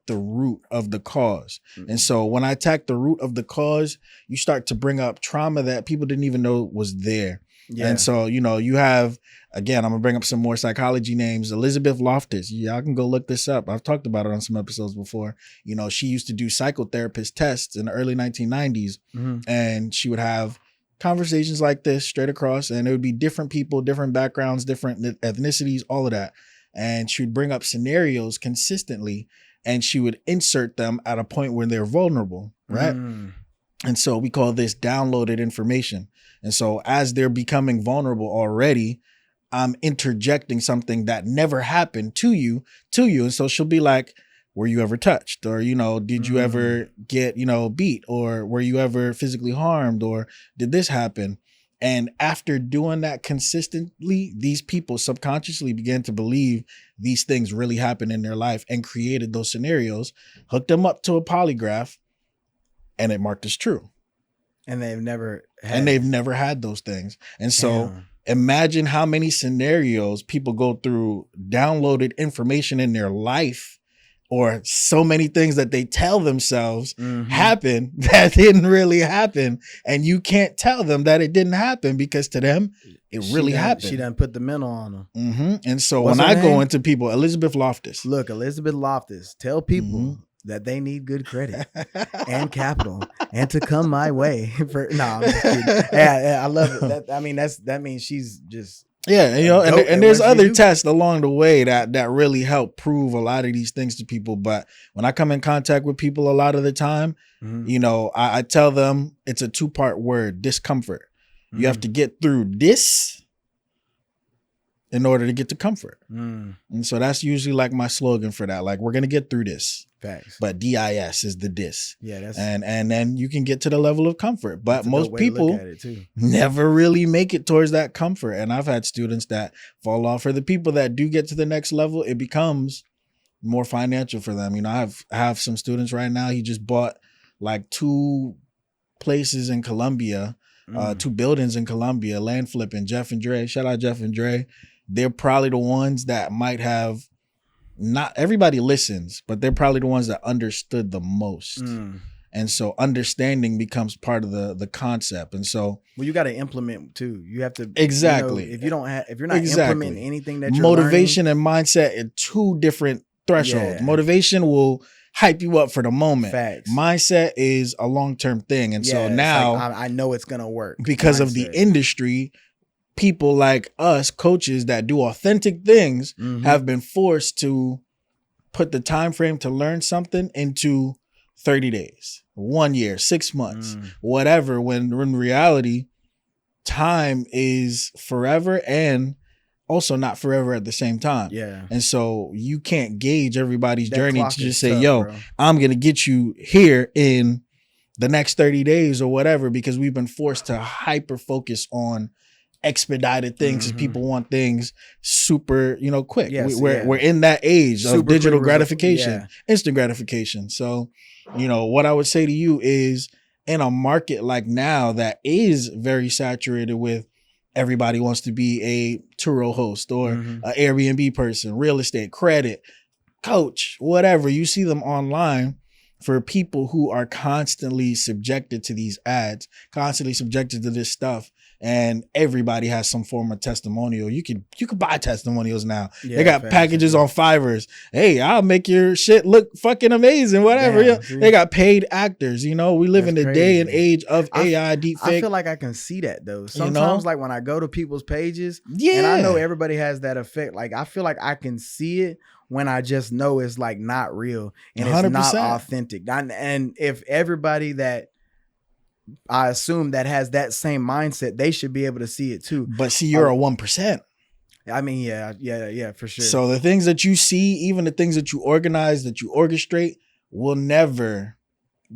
root of the cause. And so when I attack the root of the cause, you start to bring up trauma that people didn't even know was there. Yeah. And so, you know, you have, again, I'm gonna bring up some more psychology names. Elizabeth Loftus. Y'all can go look this up. I've talked about it on some episodes before. You know, she used to do psychotherapist tests in the early 1990s, and she would have conversations like this straight across, and it would be different people, different backgrounds, different ethnicities, all of that. And she would bring up scenarios consistently, and she would insert them at a point where they're vulnerable, right? And so we call this downloaded information. And so as they're becoming vulnerable already, I'm interjecting something that never happened to you. And so she'll be like, were you ever touched? Or, you know, did you ever get, you know, beat? Or were you ever physically harmed? Or did this happen? And after doing that consistently, these people subconsciously began to believe these things really happened in their life and created those scenarios, hooked them up to a polygraph, and it marked as true. And they've never had those things. And so imagine how many scenarios people go through, downloaded information in their life, or so many things that they tell themselves happen that didn't really happen. And you can't tell them that it didn't happen because to them, it really happened. She done put the mental on them. And so when I go into people, Elizabeth Loftus. Look, Elizabeth Loftus, tell people that they need good credit and capital and to come my way. I'm just kidding. Yeah, I love it. That means she's just... Yeah, you know, and there's other tests along the way that really help prove a lot of these things to people. But when I come in contact with people a lot of the time, you know, I tell them it's a 2-part word: discomfort. You have to get through this in order to get to comfort. And so that's usually like my slogan for that. Like, we're going to get through this. Facts. But DIS is the dis. Yeah, that's and then you can get to the level of comfort. But most people never really make it towards that comfort. And I've had students that fall off. For the people that do get to the next level, it becomes more financial for them. You know, I have some students right now. He just bought like 2 places in Colombia, 2 buildings in Colombia, land flipping. Jeff and Dre, shout out Jeff and Dre. They're probably the ones that might have, not everybody listens, but they're probably the ones that understood the most. And so understanding becomes part of the concept. And so, well, you got to implement too. You have to exactly. You know, if you're not implementing anything that you're motivation learning, and mindset are 2 different thresholds. Yeah. Motivation will hype you up for the moment. Facts. Mindset is a long-term thing. And so now like, I know it's gonna work because of the industry. People like us, coaches that do authentic things, have been forced to put the time frame to learn something into 30 days, 1 year, 6 months, whatever, when in reality, time is forever and also not forever at the same time. Yeah. And so you can't gauge everybody's journey to just say, yo, I'm going to get you here in the next 30 days or whatever, because we've been forced to hyper focus on expedited things because people want things super, you know, quick. Yes, we're in that age super of digital gratification, instant gratification. So, you know, what I would say to you is, in a market like now that is very saturated with everybody wants to be a Turo host or an Airbnb person, real estate, credit, coach, whatever, you see them online. For people who are constantly subjected to these ads, constantly subjected to this stuff, and everybody has some form of testimonial. You could buy testimonials now. They got packages on Fiverr. Hey, I'll make your shit look fucking amazing, whatever. They got paid actors. You know, we live in the day and age of AI deepfake. I feel like I can see that though. Sometimes, like when I go to people's pages, and I know everybody has that effect. Like I feel like I can see it when I just know it's like not real and 100%. It's not authentic. And if everybody that I assume that has that same mindset, they should be able to see it too. But see, you're a 1%. I mean, yeah, for sure. So the things that you see, even the things that you organize, that you orchestrate, will never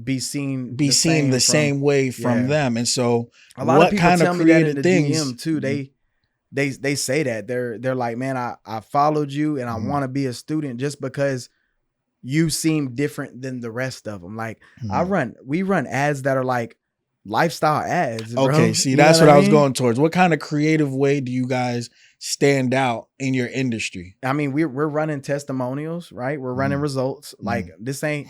be seen the same way from them. And so a lot of people tell me that in the DM too. They say that they're like, man, I followed you and I want to be a student just because you seem different than the rest of them. Like we run ads that are like lifestyle ads. Bro. Okay, see, that's what I was going towards. What kind of creative way do you guys stand out in your industry? I mean, we're running testimonials, right? We're running results. Like this ain't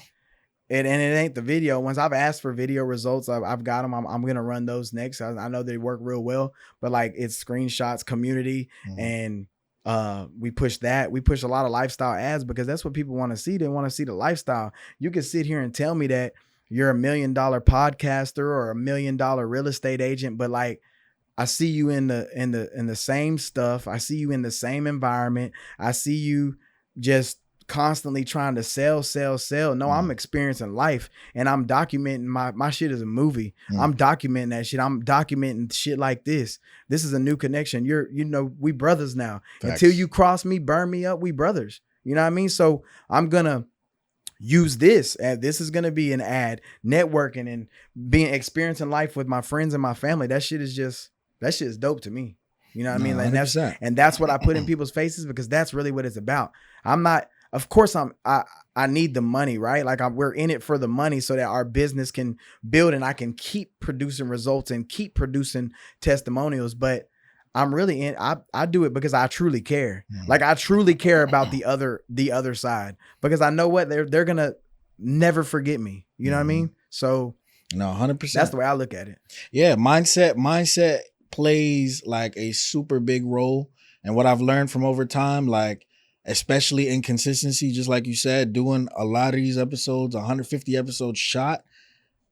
And it ain't the video ones. I've asked for video results. I've got them. I'm gonna run those next. I know they work real well, but like it's screenshots, community, and we push that. We push a lot of lifestyle ads because that's what people want to see. They want to see the lifestyle. You can sit here and tell me that you're $1 million podcaster or $1 million real estate agent, but like I see you in the same stuff. I see you in the same environment. I see you just constantly trying to sell. No, I'm experiencing life and I'm documenting my shit is a movie. I'm documenting that shit. I'm documenting shit like this. This is a new connection. We brothers now. Facts. Until you cross me, burn me up, we brothers. You know what I mean? So I'm gonna use this, and this is gonna be an ad, networking and experiencing life with my friends and my family. That shit is dope to me. You know what I mean? Like that's what I put in people's faces because that's really what it's about. Of course, I need the money, right? Like we're in it for the money so that our business can build and I can keep producing results and keep producing testimonials. But I'm really I do it because I truly care. Like I truly care about the other side because I know what they're gonna never forget me. You know what I mean? So no, 100%. That's the way I look at it. Yeah, mindset plays like a super big role, and what I've learned from over time, like. Especially in consistency, just like you said, doing a lot of these episodes, 150 episodes shot.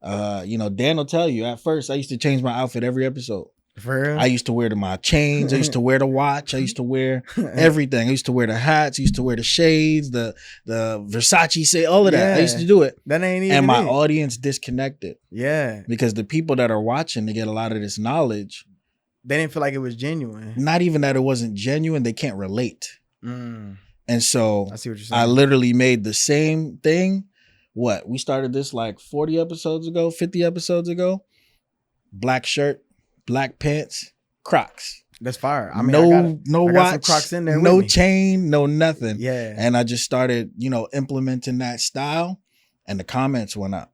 Dan will tell you, at first, I used to change my outfit every episode. For real? I used to wear my chains. I used to wear the watch. I used to wear everything. I used to wear the hats. I used to wear the shades, the Versace, all of that. I used to do it. That ain't even And my audience disconnected. Yeah. Because the people that are watching to get a lot of this knowledge. They didn't feel like it was genuine. Not even that it wasn't genuine. They can't relate. And so I see what you're saying. I literally made the same thing. We started this like 40 episodes ago, 50 episodes ago. Black shirt, black pants, Crocs. That's fire. I mean, no watch, some Crocs in there no chain, no nothing. Yeah. And I just started, implementing that style, and the comments went up.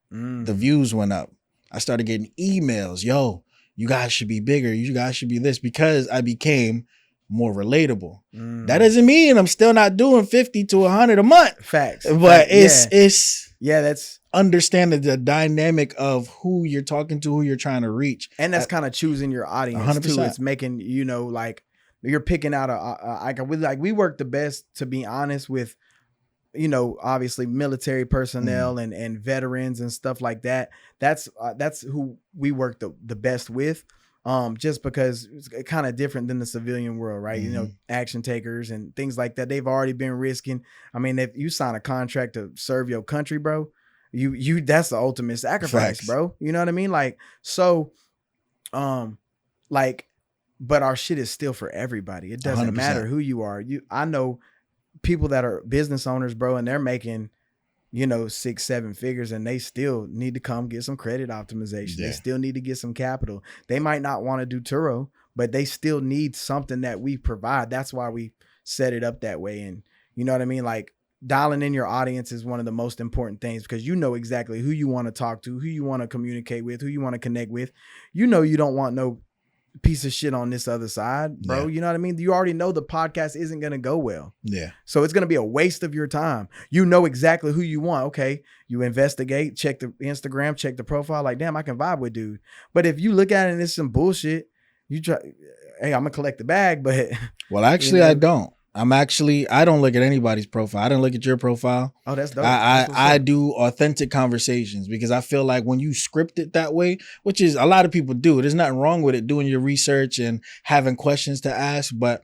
The views went up. I started getting emails. Yo, you guys should be bigger. You guys should be this, because I became more relatable. That doesn't mean I'm still not doing 50 to 100 a month. Facts. But it's that's understanding the dynamic of who you're talking to, who you're trying to reach. And that's kind of choosing your audience 100%. Too. It's making, like you're picking out we work the best, to be honest, with, obviously military personnel and veterans and stuff like that. That's who we work the best with. Just because it's kind of different than the civilian world, right? Action takers and things like that. They've already been risking. I mean, if you sign a contract to serve your country, bro, you that's the ultimate sacrifice. Facts. Bro. You know what I mean? Like, so, but our shit is still for everybody. It doesn't 100%. Matter who you are. I know people that are business owners, bro, and they're making 6-7 figures, and they still need to come get some credit optimization. Yeah. They still need to get some capital. They might not want to do Turo, but they still need something that we provide. That's why we set it up that way. And you know what I mean? Like, dialing in your audience is one of the most important things, because you know exactly who you want to talk to, who you want to communicate with, who you want to connect with. You don't want no piece of shit on this other side, bro. Yeah. You know what I mean? You already know the podcast isn't going to go well. Yeah. So it's going to be a waste of your time. You know exactly who you want. Okay. You investigate, check the Instagram, check the profile. Like, damn, I can vibe with dude. But if you look at it and it's some bullshit, you try, hey, I'm going to collect the bag, but. Well, actually, I don't. I don't look at anybody's profile. I didn't look at your profile. Oh, that's dope. I do authentic conversations, because I feel like when you script it that way, which is a lot of people do, there's nothing wrong with it, doing your research and having questions to ask, but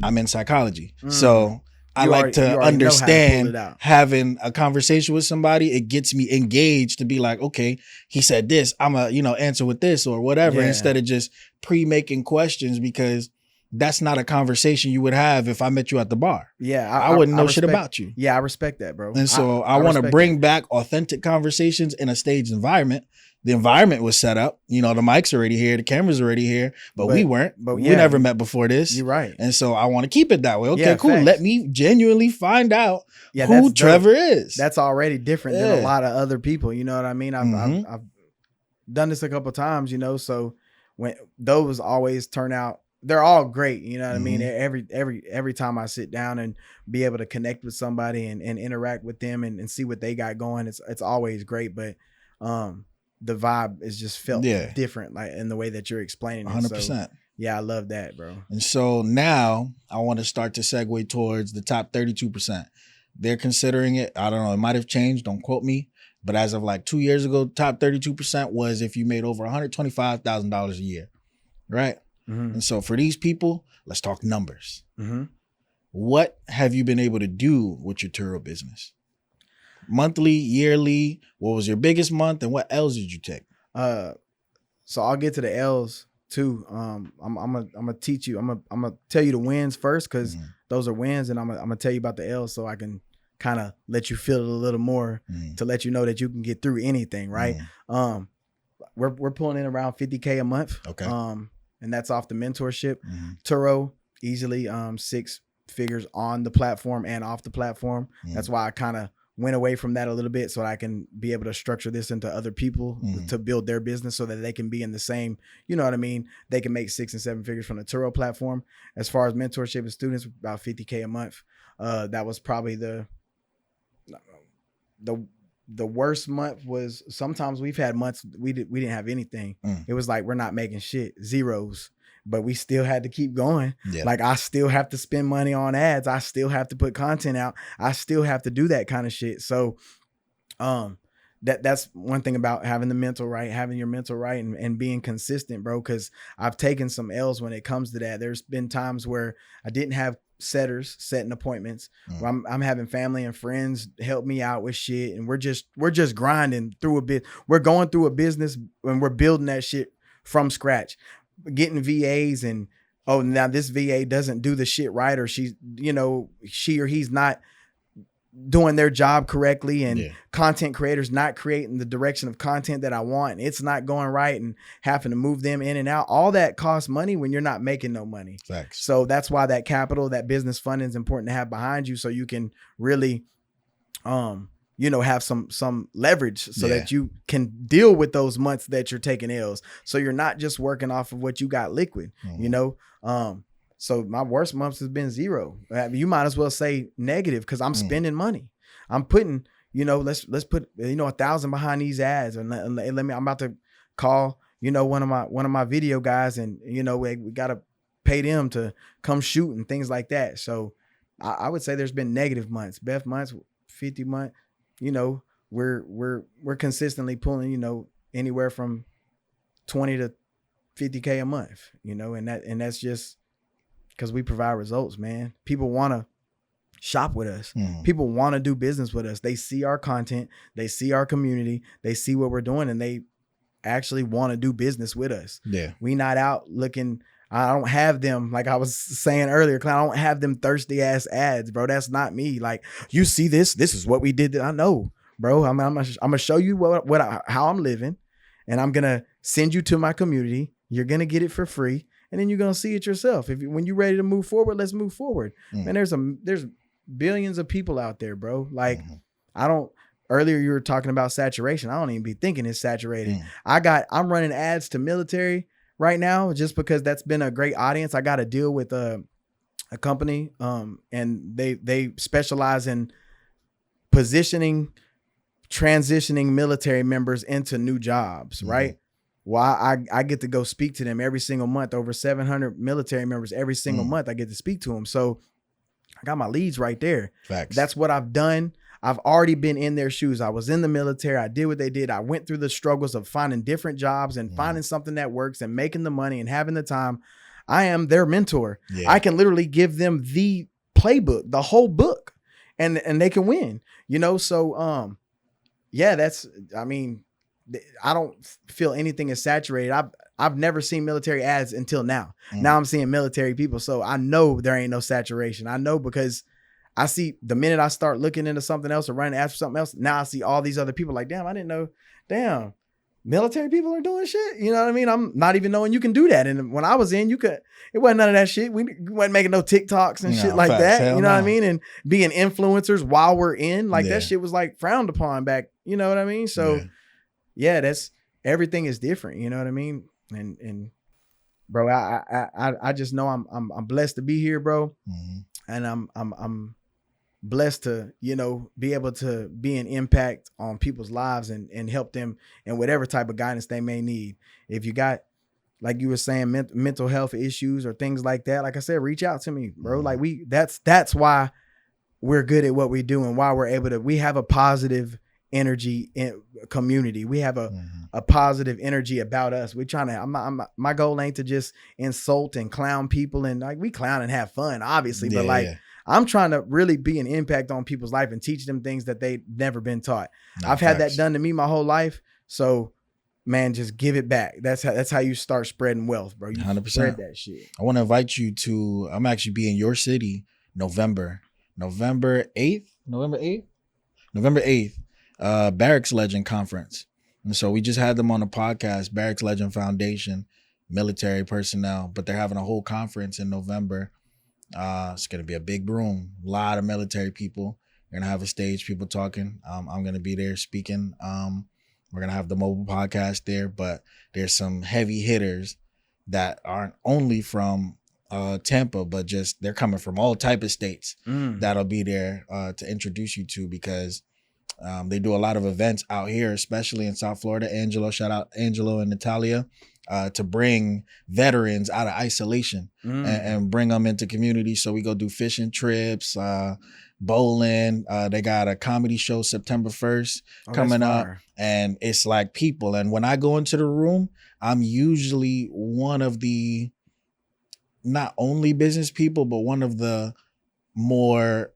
I'm in psychology. So I like to understand having a conversation with somebody. It gets me engaged to be like, okay, he said this, I'm a, answer with this or whatever, instead of just pre-making questions, because that's not a conversation you would have if I met you at the bar. Yeah. I wouldn't know shit about you. Yeah, I respect that, bro. And so I want to bring back authentic conversations in a staged environment. The environment was set up. The mic's already here. The camera's already here. But we weren't. We never met before this. You're right. And so I want to keep it that way. Okay, cool. Facts. Let me genuinely find out who Trevor is. That's already different than a lot of other people. You know what I mean? I've done this a couple of times, so when those always turn out they're all great. You know what I mean? Every time I sit down and be able to connect with somebody and interact with them and see what they got going, it's always great. But the vibe is just felt different, like in the way that you're explaining it. 100%. So, yeah, I love that, bro. And so now I want to start to segue towards the top 32%. They're considering it. I don't know. It might have changed. Don't quote me. But as of like 2 years ago, top 32% was if you made over $125,000 a year, right? Mm-hmm. And so for these people, let's talk numbers. Mm-hmm. What have you been able to do with your Turo business? Monthly, yearly, what was your biggest month and what L's did you take? So I'll get to the L's too. I'm gonna teach you. I'm gonna tell you the wins first, because those are wins, and I'm gonna tell you about the L's so I can kind of let you feel it a little more to let you know that you can get through anything, right? We're pulling in around 50K a month. Okay. And that's off the mentorship. Turo, easily 6 figures on the platform and off the platform. That's why I kind of went away from that a little bit, so I can be able to structure this into other people to build their business so that they can be in the same, you know what I mean? They can make 6 and 7 figures from the Turo platform. As far as mentorship and students, about 50K a month. That was probably the worst month. Was sometimes we've had months we didn't have anything. It was like we're not making shit, zeros, but we still had to keep going. Like I still have to spend money on ads. I still have to put content out. I still have to do that kind of shit. So that's one thing about having your mental right and being consistent, bro, because I've taken some L's when it comes to that. There's been times where I didn't have setters setting appointments. Where I'm having family and friends help me out with shit, and we're just grinding through a bit. We're going through a business and we're building that shit from scratch, getting VAs, and now this VA doesn't do the shit right, or she or he's not doing their job correctly, and content creators not creating the direction of content that I want, and it's not going right, and having to move them in and out. All that costs money when you're not making no money. Facts. So that's why that capital, that business funding is important to have behind you, so you can really have some leverage so that you can deal with those months that you're taking L's. So you're not just working off of what you got liquid, So my worst months has been 0. You might as well say negative, because I'm spending money. I'm putting, let's put 1,000 behind these ads, and let me. I'm about to call one of my video guys, and we gotta pay them to come shoot and things like that. So I would say there's been negative months, best months, 50 months. We're consistently pulling anywhere from 20 to 50K a month. And that's just because we provide results, man. People want to shop with us. People want to do business with us. They see our content, they see our community, they see what we're doing, and they actually want to do business with us. We not out looking. I don't have them, like I was saying earlier, I don't have them thirsty ass ads, bro. That's not me. Like, you see this is what we did. I know, bro. I'm gonna show you how I'm living, and I'm gonna send you to my community. You're gonna get it for free. And then you're going to see it yourself. When you're ready to move forward, let's move forward. Man, there's billions of people out there, bro. Like, earlier you were talking about saturation. I don't even be thinking it's saturated. I'm running ads to military right now just because that's been a great audience. I got a deal with a company, and they specialize in transitioning military members into new jobs, right? Well, I get to go speak to them every single month, over 700 military members every single month. I get to speak to them. So I got my leads right there. Facts. That's what I've done. I've already been in their shoes. I was in the military. I did what they did. I went through the struggles of finding different jobs and finding something that works and making the money and having the time. I am their mentor. I can literally give them the playbook, the whole book, and they can win, So, I don't feel anything is saturated. I've never seen military ads until now. Now I'm seeing military people. So I know there ain't no saturation. I know because I see the minute I start looking into something else or running ads for something else, now I see all these other people like, damn, I didn't know. Damn, military people are doing shit. You know what I mean? I'm not even knowing you can do that. And when I was in, it wasn't none of that shit. We wasn't making no TikToks and shit like that. You know what I mean? And being influencers while we're in, like that shit was like frowned upon back. You know what I mean? So that's everything is different. You know what I mean? And bro, I just know I'm blessed to be here, bro. And I'm blessed to, you know, be able to be an impact on people's lives and help them in whatever type of guidance they may need. If you got, like you were saying, mental health issues or things like that, like I said, reach out to me, bro. Like that's why we're good at what we do and why we're able to, we have a positive energy in community. We have a positive energy about us. We're trying to, my goal ain't to just insult and clown people, and like we clown and have fun, obviously, but I'm trying to really be an impact on people's life and teach them things that they've never been taught. I've had that done to me my whole life. So man, just give it back. That's how you start spreading wealth, bro. You 100%. Spread that shit. I want to invite you to, I'm actually be in your city November 8th, Barracks Legend Conference. And so we just had them on the podcast, Barracks Legend Foundation, military personnel, but they're having a whole conference in November. It's going to be a big room, a lot of military people. We're going to have a stage, people talking. I'm going to be there speaking. We're going to have the mobile podcast there, but there's some heavy hitters that aren't only from Tampa, but just they're coming from all type of states that'll be there to introduce you to, because they do a lot of events out here, especially in South Florida. Angelo, shout out Angelo and Natalia, to bring veterans out of isolation and bring them into community. So we go do fishing trips, bowling. They got a comedy show September 1st coming up, and it's like people. And when I go into the room, I'm usually one of the not only business people, but one of the more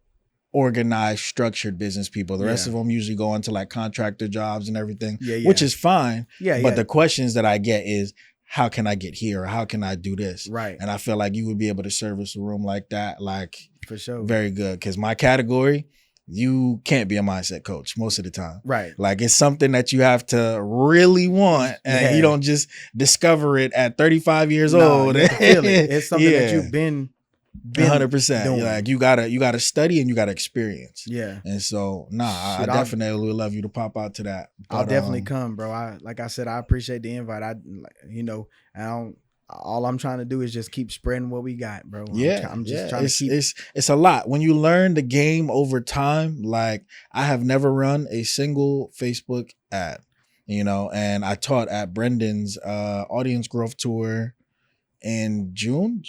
organized, structured business people. The rest of them usually go into like contractor jobs and everything, which is fine. But the questions that I get is, how can I get here? Or how can I do this? Right. And I feel like you would be able to service a room like that, like for sure, very good. Because my category, you can't be a mindset coach most of the time. Right. Like it's something that you have to really want, and you don't just discover it at 35 years old. You feel it. It's something that you've been 100%. Like you gotta study and you gotta experience. Yeah. And so I definitely would love you to pop out to that. But, I'll definitely come, bro. Like I said, I appreciate the invite. All I'm trying to do is just keep spreading what we got, bro. I'm just trying to keep. It's a lot. When you learn the game over time, like I have never run a single Facebook ad, and I taught at Brendan's audience growth tour in June.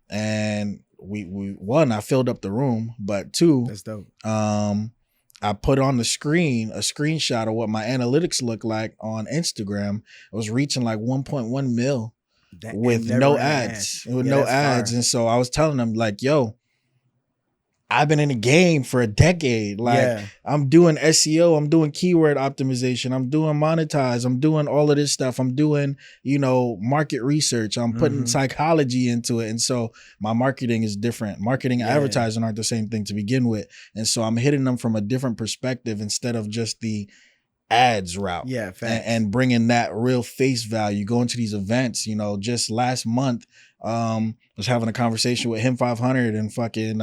And we one, I filled up the room, but two, that's dope. I put on the screen a screenshot of what my analytics look like on Instagram. I was reaching like 1.1 mil with no ads. And so I was telling them like, yo, I've been in the game for a decade. Like I'm doing SEO, I'm doing keyword optimization, I'm doing monetize, I'm doing all of this stuff. I'm doing, market research. I'm putting psychology into it. And so my marketing is different. Marketing and advertising aren't the same thing to begin with. And so I'm hitting them from a different perspective instead of just the ads route. Yeah, facts. And bringing that real face value, going to these events. Just last month, was having a conversation with Him 500 and fucking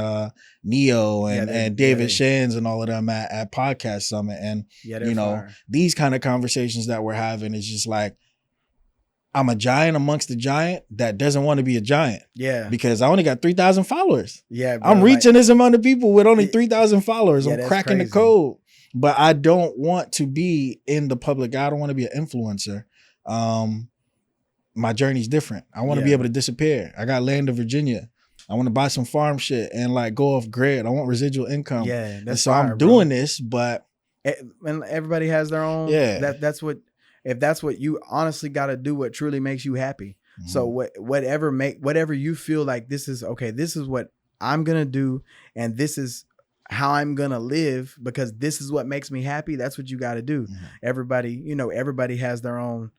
Neo and David Shands and all of them at Podcast Summit. And these kind of conversations that we're having is just like, I'm a giant amongst the giant that doesn't want to be a giant. Yeah. Because I only got 3,000 followers. Yeah. Bro, I'm reaching this amount of people with only 3,000 followers. I'm cracking the code. But I don't want to be in the public. I don't want to be an influencer. My journey's different. I want to be able to disappear. I got land in Virginia. I want to buy some farm shit and like go off grid. I want residual income. Yeah, that's so I'm doing this, but and everybody has their own. Yeah, that's what. If that's what you honestly got to do, what truly makes you happy. So whatever you feel like this is okay. This is what I'm gonna do, and this is how I'm gonna live because this is what makes me happy. That's what you got to do. Everybody has their own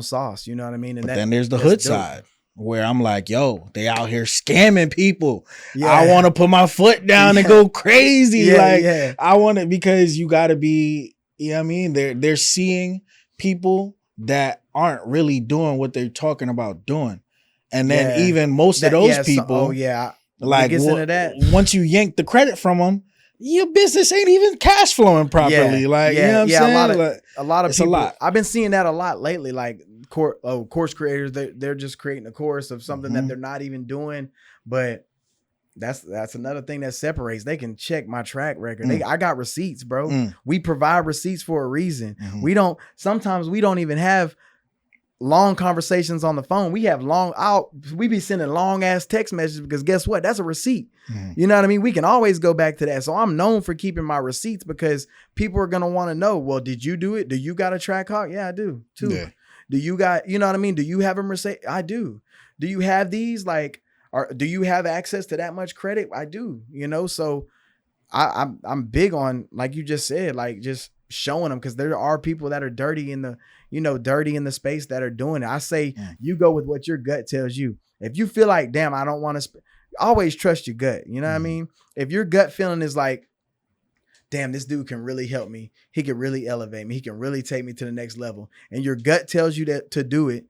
sauce, you know what I mean? And then there's the hood side where I'm like, yo, they out here scamming people. I want to put my foot down and go crazy. I want it because you got to be, they're seeing people that aren't really doing what they're talking about doing. And then even most of those people, into that. Once you yank the credit from them, your business ain't even cash flowing properly. You know what I'm saying? A lot of people. I've been seeing that a lot lately. Like course creators, they're just creating a course of something that they're not even doing. But that's another thing that separates. They can check my track record. I got receipts, bro. We provide receipts for a reason. Sometimes we don't even have long conversations on the phone. We have we be sending long ass text messages because guess what? That's a receipt. You know what I mean? We can always go back to that. So I'm known for keeping my receipts because people are going to want to know, well, did you do it? Do you got a Trackhawk? Yeah, I do too. Yeah. Do you got, you know what I mean? Do you have a Mercedes? I do. Do you have these? Like, do you have access to that much credit? I do, you know? So I'm big on, like you just said, like just showing them, because there are people that are dirty in the space that are doing it. I say you go with what your gut tells you. If you feel like, damn, I don't want to, always trust your gut. You know what I mean? If your gut feeling is like, damn, this dude can really help me. He can really elevate me. He can really take me to the next level. And your gut tells you that to do it.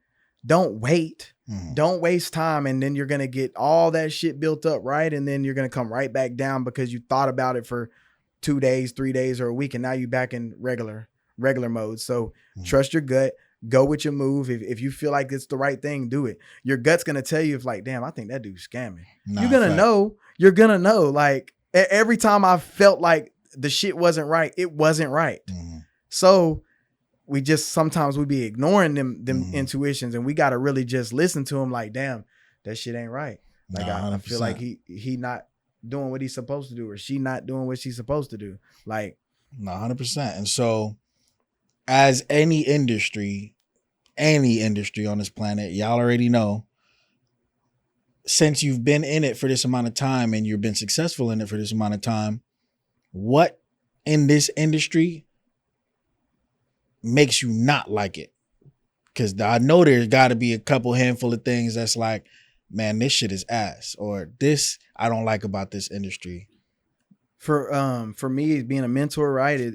Don't wait. Don't waste time. And then you're going to get all that shit built up, right? And then you're going to come right back down because you thought about it for 2 days, 3 days, or a week. And now you're back in regular mode. So trust your gut. Go with your move. If you feel like it's the right thing, do it. Your gut's going to tell you if like, damn, I think that dude's scamming. You're going to know. You're going to know. Like every time I felt like the shit wasn't right, it wasn't right. So sometimes we be ignoring them intuitions, and we got to really just listen to them like, damn, that shit ain't right. Like I feel like he not doing what he's supposed to do, or she not doing what she's supposed to do. Like 100%. And so as any industry on this planet, y'all already know, since you've been in it for this amount of time and you've been successful in it for this amount of time, what in this industry makes you not like it? Because I know there's got to be a couple handful of things that's like, man, this shit is ass, or this I don't like about this industry. For me, being a mentor, right?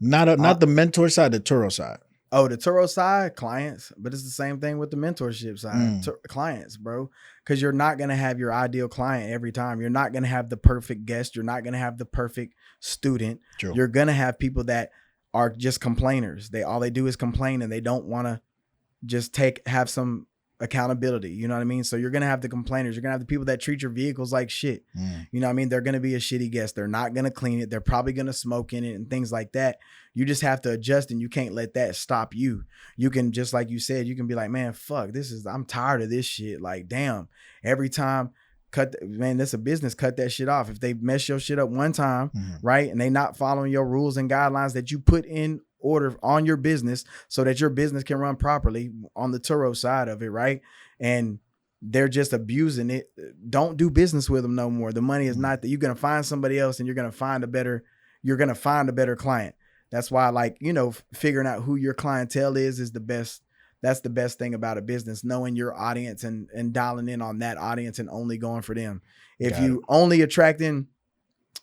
Not the mentor side, the Turo side. Oh, the Turo side, clients, but it's the same thing with the mentorship side, clients, bro. Because you're not gonna have your ideal client every time. You're not gonna have the perfect guest. You're not gonna have the perfect student. True. You're gonna have people that are just complainers. All they do is complain, and they don't want to just have some accountability. You know what I mean? So you're going to have the complainers. You're going to have the people that treat your vehicles like shit. You know what I mean? They're going to be a shitty guest. They're not going to clean it. They're probably going to smoke in it and things like that. You just have to adjust, and you can't let that stop you. You can, just like you said, you can be like, man, fuck, I'm tired of this shit. Like, damn, every time, that's a business. Cut that shit off. If they mess your shit up one time, right, and they not following your rules and guidelines that you put in order on your business so that your business can run properly on the Turo side of it, right, and they're just abusing it, don't do business with them no more. The money is not that. You're gonna find somebody else, and you're gonna find a better client. That's why, like, figuring out who your clientele is the best. That's the best thing about a business, knowing your audience and dialing in on that audience and only going for them. If you only attracting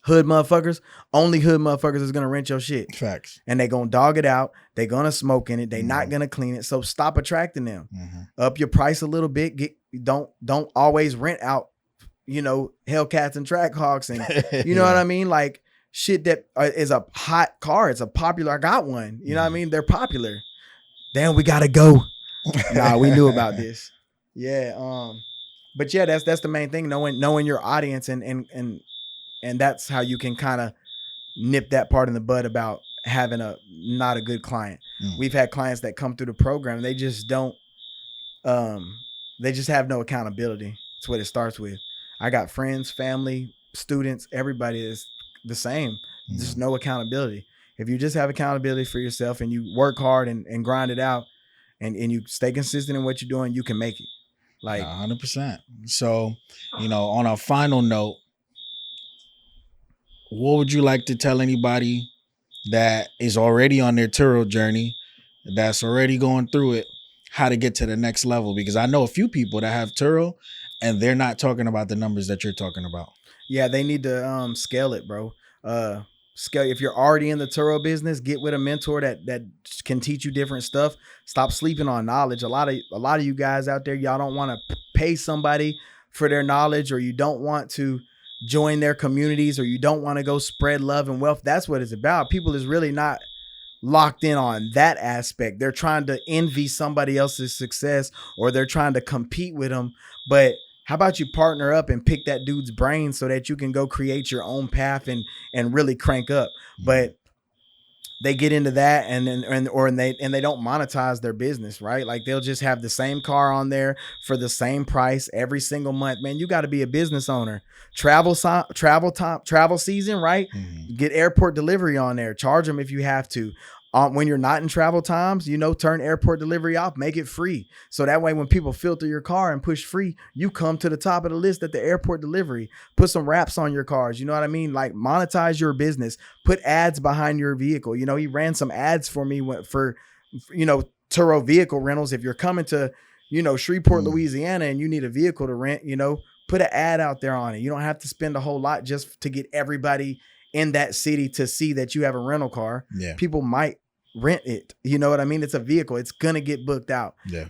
hood motherfuckers, only hood motherfuckers is going to rent your shit. Facts. And they going to dog it out. They going to smoke in it. They not going to clean it. So stop attracting them. Up your price a little bit. Don't always rent out, Hellcats and Trackhawks and you know what I mean? Like shit that is a hot car. It's a popular, I got one. You know what I mean? They're popular. Damn, we gotta go. Nah, we knew about this. Yeah. But yeah, that's the main thing. Knowing your audience and that's how you can kind of nip that part in the bud about having not a good client. We've had clients that come through the program, and they just don't. They just have no accountability. That's what it starts with. I got friends, family, students, everybody is the same. There's no accountability. If you just have accountability for yourself and you work hard and grind it out and you stay consistent in what you're doing, you can make it. Like 100%. So, on a final note, what would you like to tell anybody that is already on their Turo journey, that's already going through it, how to get to the next level? Because I know a few people that have Turo and they're not talking about the numbers that you're talking about. Yeah, they need to scale it, bro. Scale. If you're already in the Turo business, get with a mentor that can teach you different stuff. Stop sleeping on knowledge. A lot of you guys out there, y'all don't want to pay somebody for their knowledge, or you don't want to join their communities, or you don't want to go spread love and wealth. That's what it's about. People is really not locked in on that aspect. They're trying to envy somebody else's success, or they're trying to compete with them. But how about you partner up and pick that dude's brain so that you can go create your own path and really crank up? But they get into that and they don't monetize their business, right? Like they'll just have the same car on there for the same price every single month. Man, you got to be a business owner. Travel season, right? Mm-hmm. Get airport delivery on there. Charge them if you have to. When you're not in travel times, turn airport delivery off, make it free. So that way, when people filter your car and push free, you come to the top of the list at the airport delivery. Put some wraps on your cars. You know what I mean? Like monetize your business, put ads behind your vehicle. He ran some ads for me for Turo vehicle rentals. If you're coming to, Shreveport, Louisiana, and you need a vehicle to rent, put an ad out there on it. You don't have to spend a whole lot just to get everybody in that city to see that you have a rental car. Yeah. People might rent it. You know what I mean? It's a vehicle. It's going to get booked out. Yeah.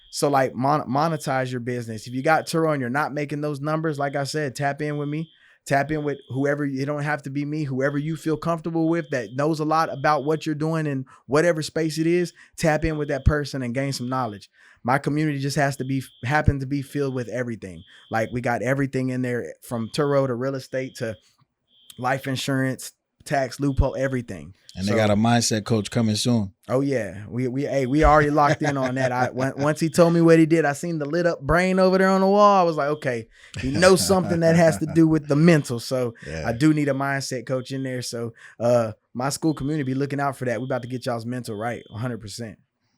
So like monetize your business. If you got Turo and you're not making those numbers, like I said, tap in with me, tap in with whoever. You don't have to be me, whoever you feel comfortable with that knows a lot about what you're doing in whatever space it is, tap in with that person and gain some knowledge. My community just happen to be filled with everything. Like we got everything in there from Turo to real estate to life insurance, tax loophole, everything. And they got a mindset coach coming soon. Oh yeah, we already locked in on that. Once he told me what he did, I seen the lit up brain over there on the wall. I was like, okay, he knows something that has to do with the mental. So yeah. I do need a mindset coach in there. So my school community be looking out for that. We about to get y'all's mental right, 100%.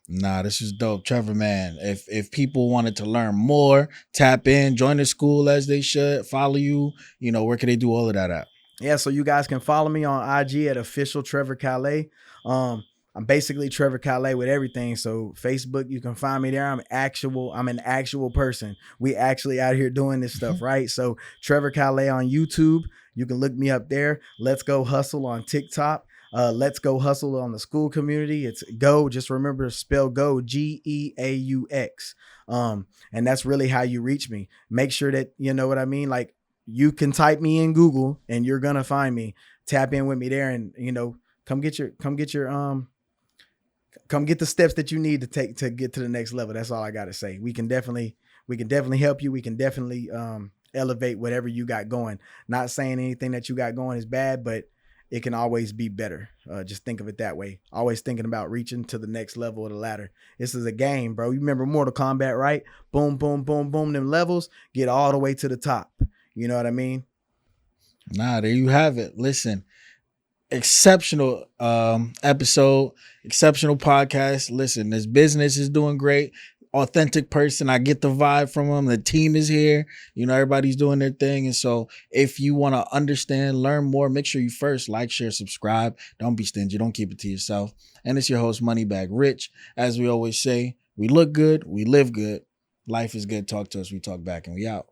Nah, this is dope. Trevor, man, if people wanted to learn more, tap in, join the school as they should, follow you, where can they do all of that at? Yeah, so you guys can follow me on IG at official Trevor Calais. I'm basically Trevor Calais with everything. So Facebook, you can find me there. I'm an actual person. We actually out here doing this stuff, right? So Trevor Calais on YouTube, you can look me up there. Let's Go Hustle on TikTok. Let's Go Hustle on the school community. It's go. Just remember to spell go, GEAUX. And that's really how you reach me. Make sure that, you know what I mean? Like, you can type me in Google and you're going to find me. Tap in with me there and, come get the steps that you need to take to get to the next level. That's all I got to say. We can definitely help you. We can definitely elevate whatever you got going. Not saying anything that you got going is bad, but it can always be better. Just think of it that way. Always thinking about reaching to the next level of the ladder. This is a game, bro. You remember Mortal Kombat, right? Boom, boom, boom, boom. Them levels get all the way to the top. You know what I mean? Nah, there you have it. Listen, exceptional episode, exceptional podcast. Listen, this business is doing great. Authentic person. I get the vibe from him. The team is here. Everybody's doing their thing. And so if you want to understand, learn more, make sure you first like, share, subscribe. Don't be stingy. Don't keep it to yourself. And it's your host, Moneybag Rich. As we always say, we look good. We live good. Life is good. Talk to us. We talk back and we out.